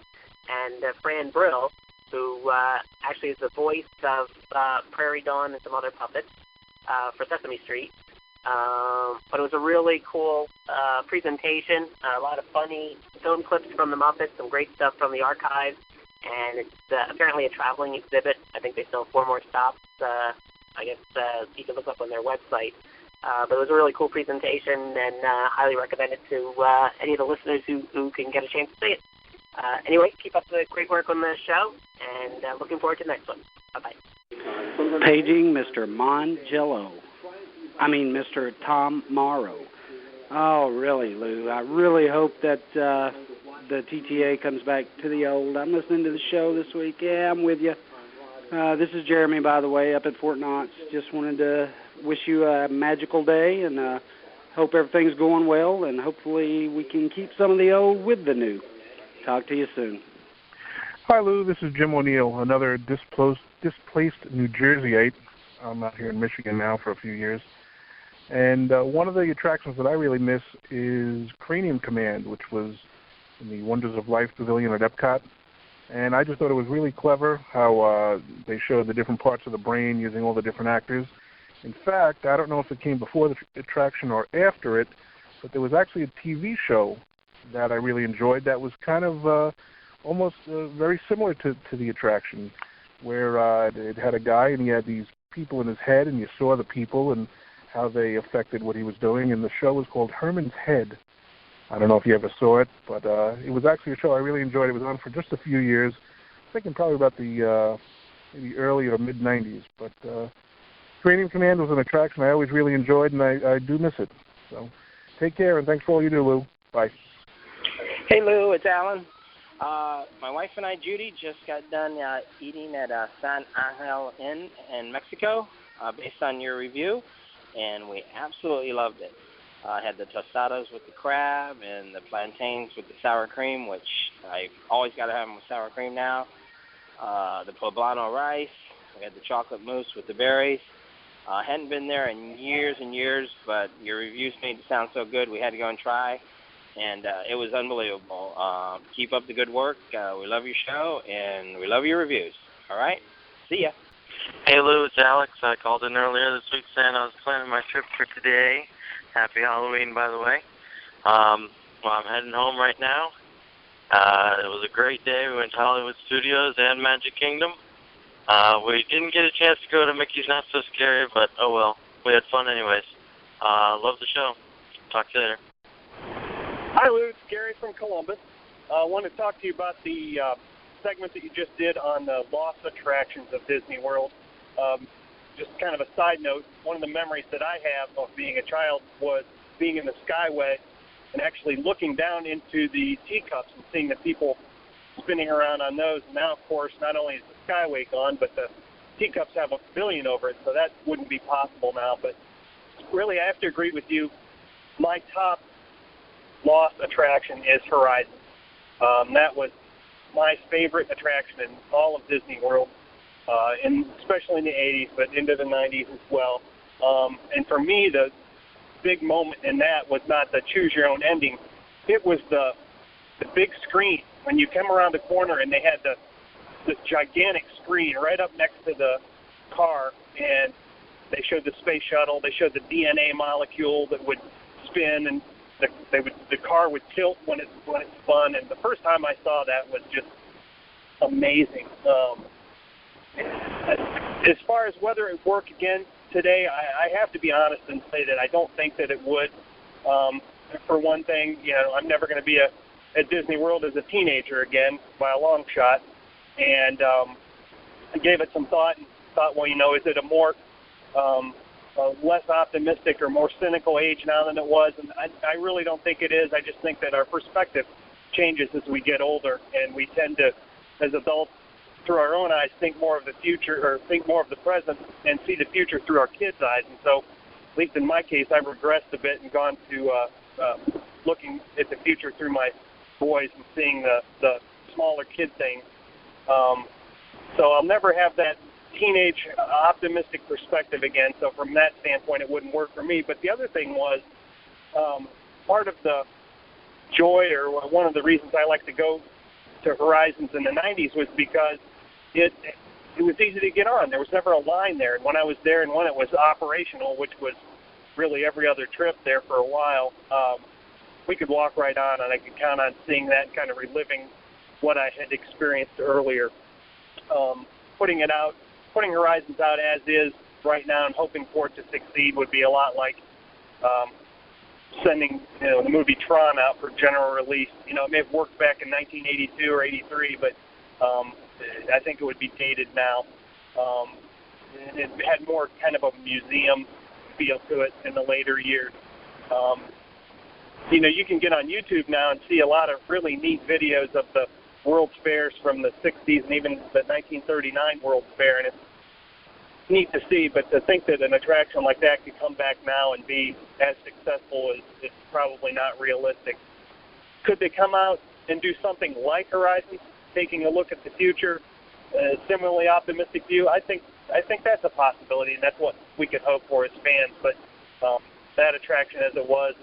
and Fran Brill, who actually is the voice of Prairie Dawn and some other puppets for Sesame Street. But it was a really cool presentation, a lot of funny film clips from the Muppets, some great stuff from the archives, and it's apparently a traveling exhibit. I think they still have 4 more stops. I guess you can look up on their website. But it was a really cool presentation, and highly recommend it to any of the listeners who can get a chance to see it. Anyway, keep up the great work on the show, and looking forward to the next one. Bye-bye. Paging Mr. Mr. Tom Morrow. Oh, really, Lou? I really hope that the TTA comes back to the old. I'm listening to the show this week. Yeah, I'm with you. This is Jeremy, by the way, up at Fort Knox. Just wanted to wish you a magical day, and hope everything's going well, and hopefully we can keep some of the old with the new. Talk to you soon. Hi, Lou. This is Jim O'Neill, another displaced New Jerseyite. I'm out here in Michigan now for a few years. And one of the attractions that I really miss is Cranium Command, which was in the Wonders of Life Pavilion at Epcot. And I just thought it was really clever how they showed the different parts of the brain using all the different actors. In fact, I don't know if it came before the attraction or after it, but there was actually a TV show that I really enjoyed that was kind of almost very similar to the attraction, where it had a guy and he had these people in his head, and you saw the people and how they affected what he was doing, and the show was called Herman's Head. I don't know if you ever saw it, but it was actually a show I really enjoyed. It was on for just a few years, thinking probably about the maybe early or mid-'90s, but Cranium Command was an attraction I always really enjoyed, and I do miss it. So take care, and thanks for all you do, Lou. Bye. Hey, Lou, it's Alan. My wife and I, Judy, just got done eating at San Angel Inn in Mexico based on your review, and we absolutely loved it. I had the tostadas with the crab and the plantains with the sour cream, which I always got to have them with sour cream now. The poblano rice. We had the chocolate mousse with the berries. I hadn't been there in years and years, but your reviews made it sound so good we had to go and try, and it was unbelievable. Keep up the good work. We love your show, and we love your reviews. All right? See ya. Hey, Lou, it's Alex. I called in earlier this week saying I was planning my trip for today. Happy Halloween, by the way. Well, I'm heading home right now. It was a great day. We went to Hollywood Studios and Magic Kingdom. We didn't get a chance to go to Mickey's Not So Scary, but oh well. We had fun anyways. Love the show. Talk to you later. Hi, Lou. It's Gary from Columbus. I want to talk to you about the segment that you just did on the lost attractions of Disney World. Just kind of a side note, one of the memories that I have of being a child was being in the Skyway and actually looking down into the teacups and seeing the people spinning around on those. Now, of course, not only is the Skyway gone, but the teacups have a pavilion over it, so that wouldn't be possible now. But really, I have to agree with you. My top lost attraction is Horizon. That was my favorite attraction in all of Disney World, especially in the 80s, but into the 90s as well. And for me, the big moment in that was not the choose-your-own ending. It was the big screen. When you come around the corner and they had the gigantic screen right up next to the car, and they showed the space shuttle, they showed the DNA molecule that would spin, and the car would tilt when it spun. And the first time I saw that was just amazing. As far as whether it work again today, I have to be honest and say that I don't think that it would. For one thing, I'm never going to be at Disney World as a teenager again by a long shot. And I gave it some thought and thought, well, is it a more less optimistic or more cynical age now than it was? And I really don't think it is. I just think that our perspective changes as we get older, and we tend to, as adults, through our own eyes, think more of the future or think more of the present and see the future through our kids' eyes. And so, at least in my case, I've regressed a bit and gone to looking at the future through my boys and seeing the smaller kid things. So I'll never have that teenage optimistic perspective again. So from that standpoint, it wouldn't work for me. But the other thing was part of the joy, or one of the reasons I like to go to Horizons in the 90s, was because it was easy to get on. There was never a line there. And when I was there and when it was operational, which was really every other trip there for a while, we could walk right on, and I could count on seeing that, kind of reliving what I had experienced earlier. Putting Horizons out as is right now and hoping for it to succeed would be a lot like sending the movie Tron out for general release. It may have worked back in 1982 or 83, but I think it would be dated now. It had more kind of a museum feel to it in the later years. You can get on YouTube now and see a lot of really neat videos of the World's Fairs from the 60s and even the 1939 World's Fair, and it's neat to see, but to think that an attraction like that could come back now and be as successful is probably not realistic. Could they come out and do something like Horizons, taking a look at the future, similarly optimistic view? I think that's a possibility, and that's what we could hope for as fans. But that attraction, as it was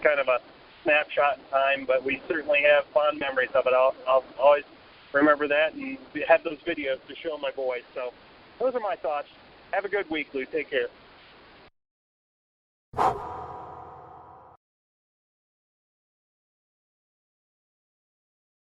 kind of a snapshot in time. But we certainly have fond memories of it. I'll always remember that and have those videos to show my boys. So those are my thoughts. Have a good week, Lou. Take care.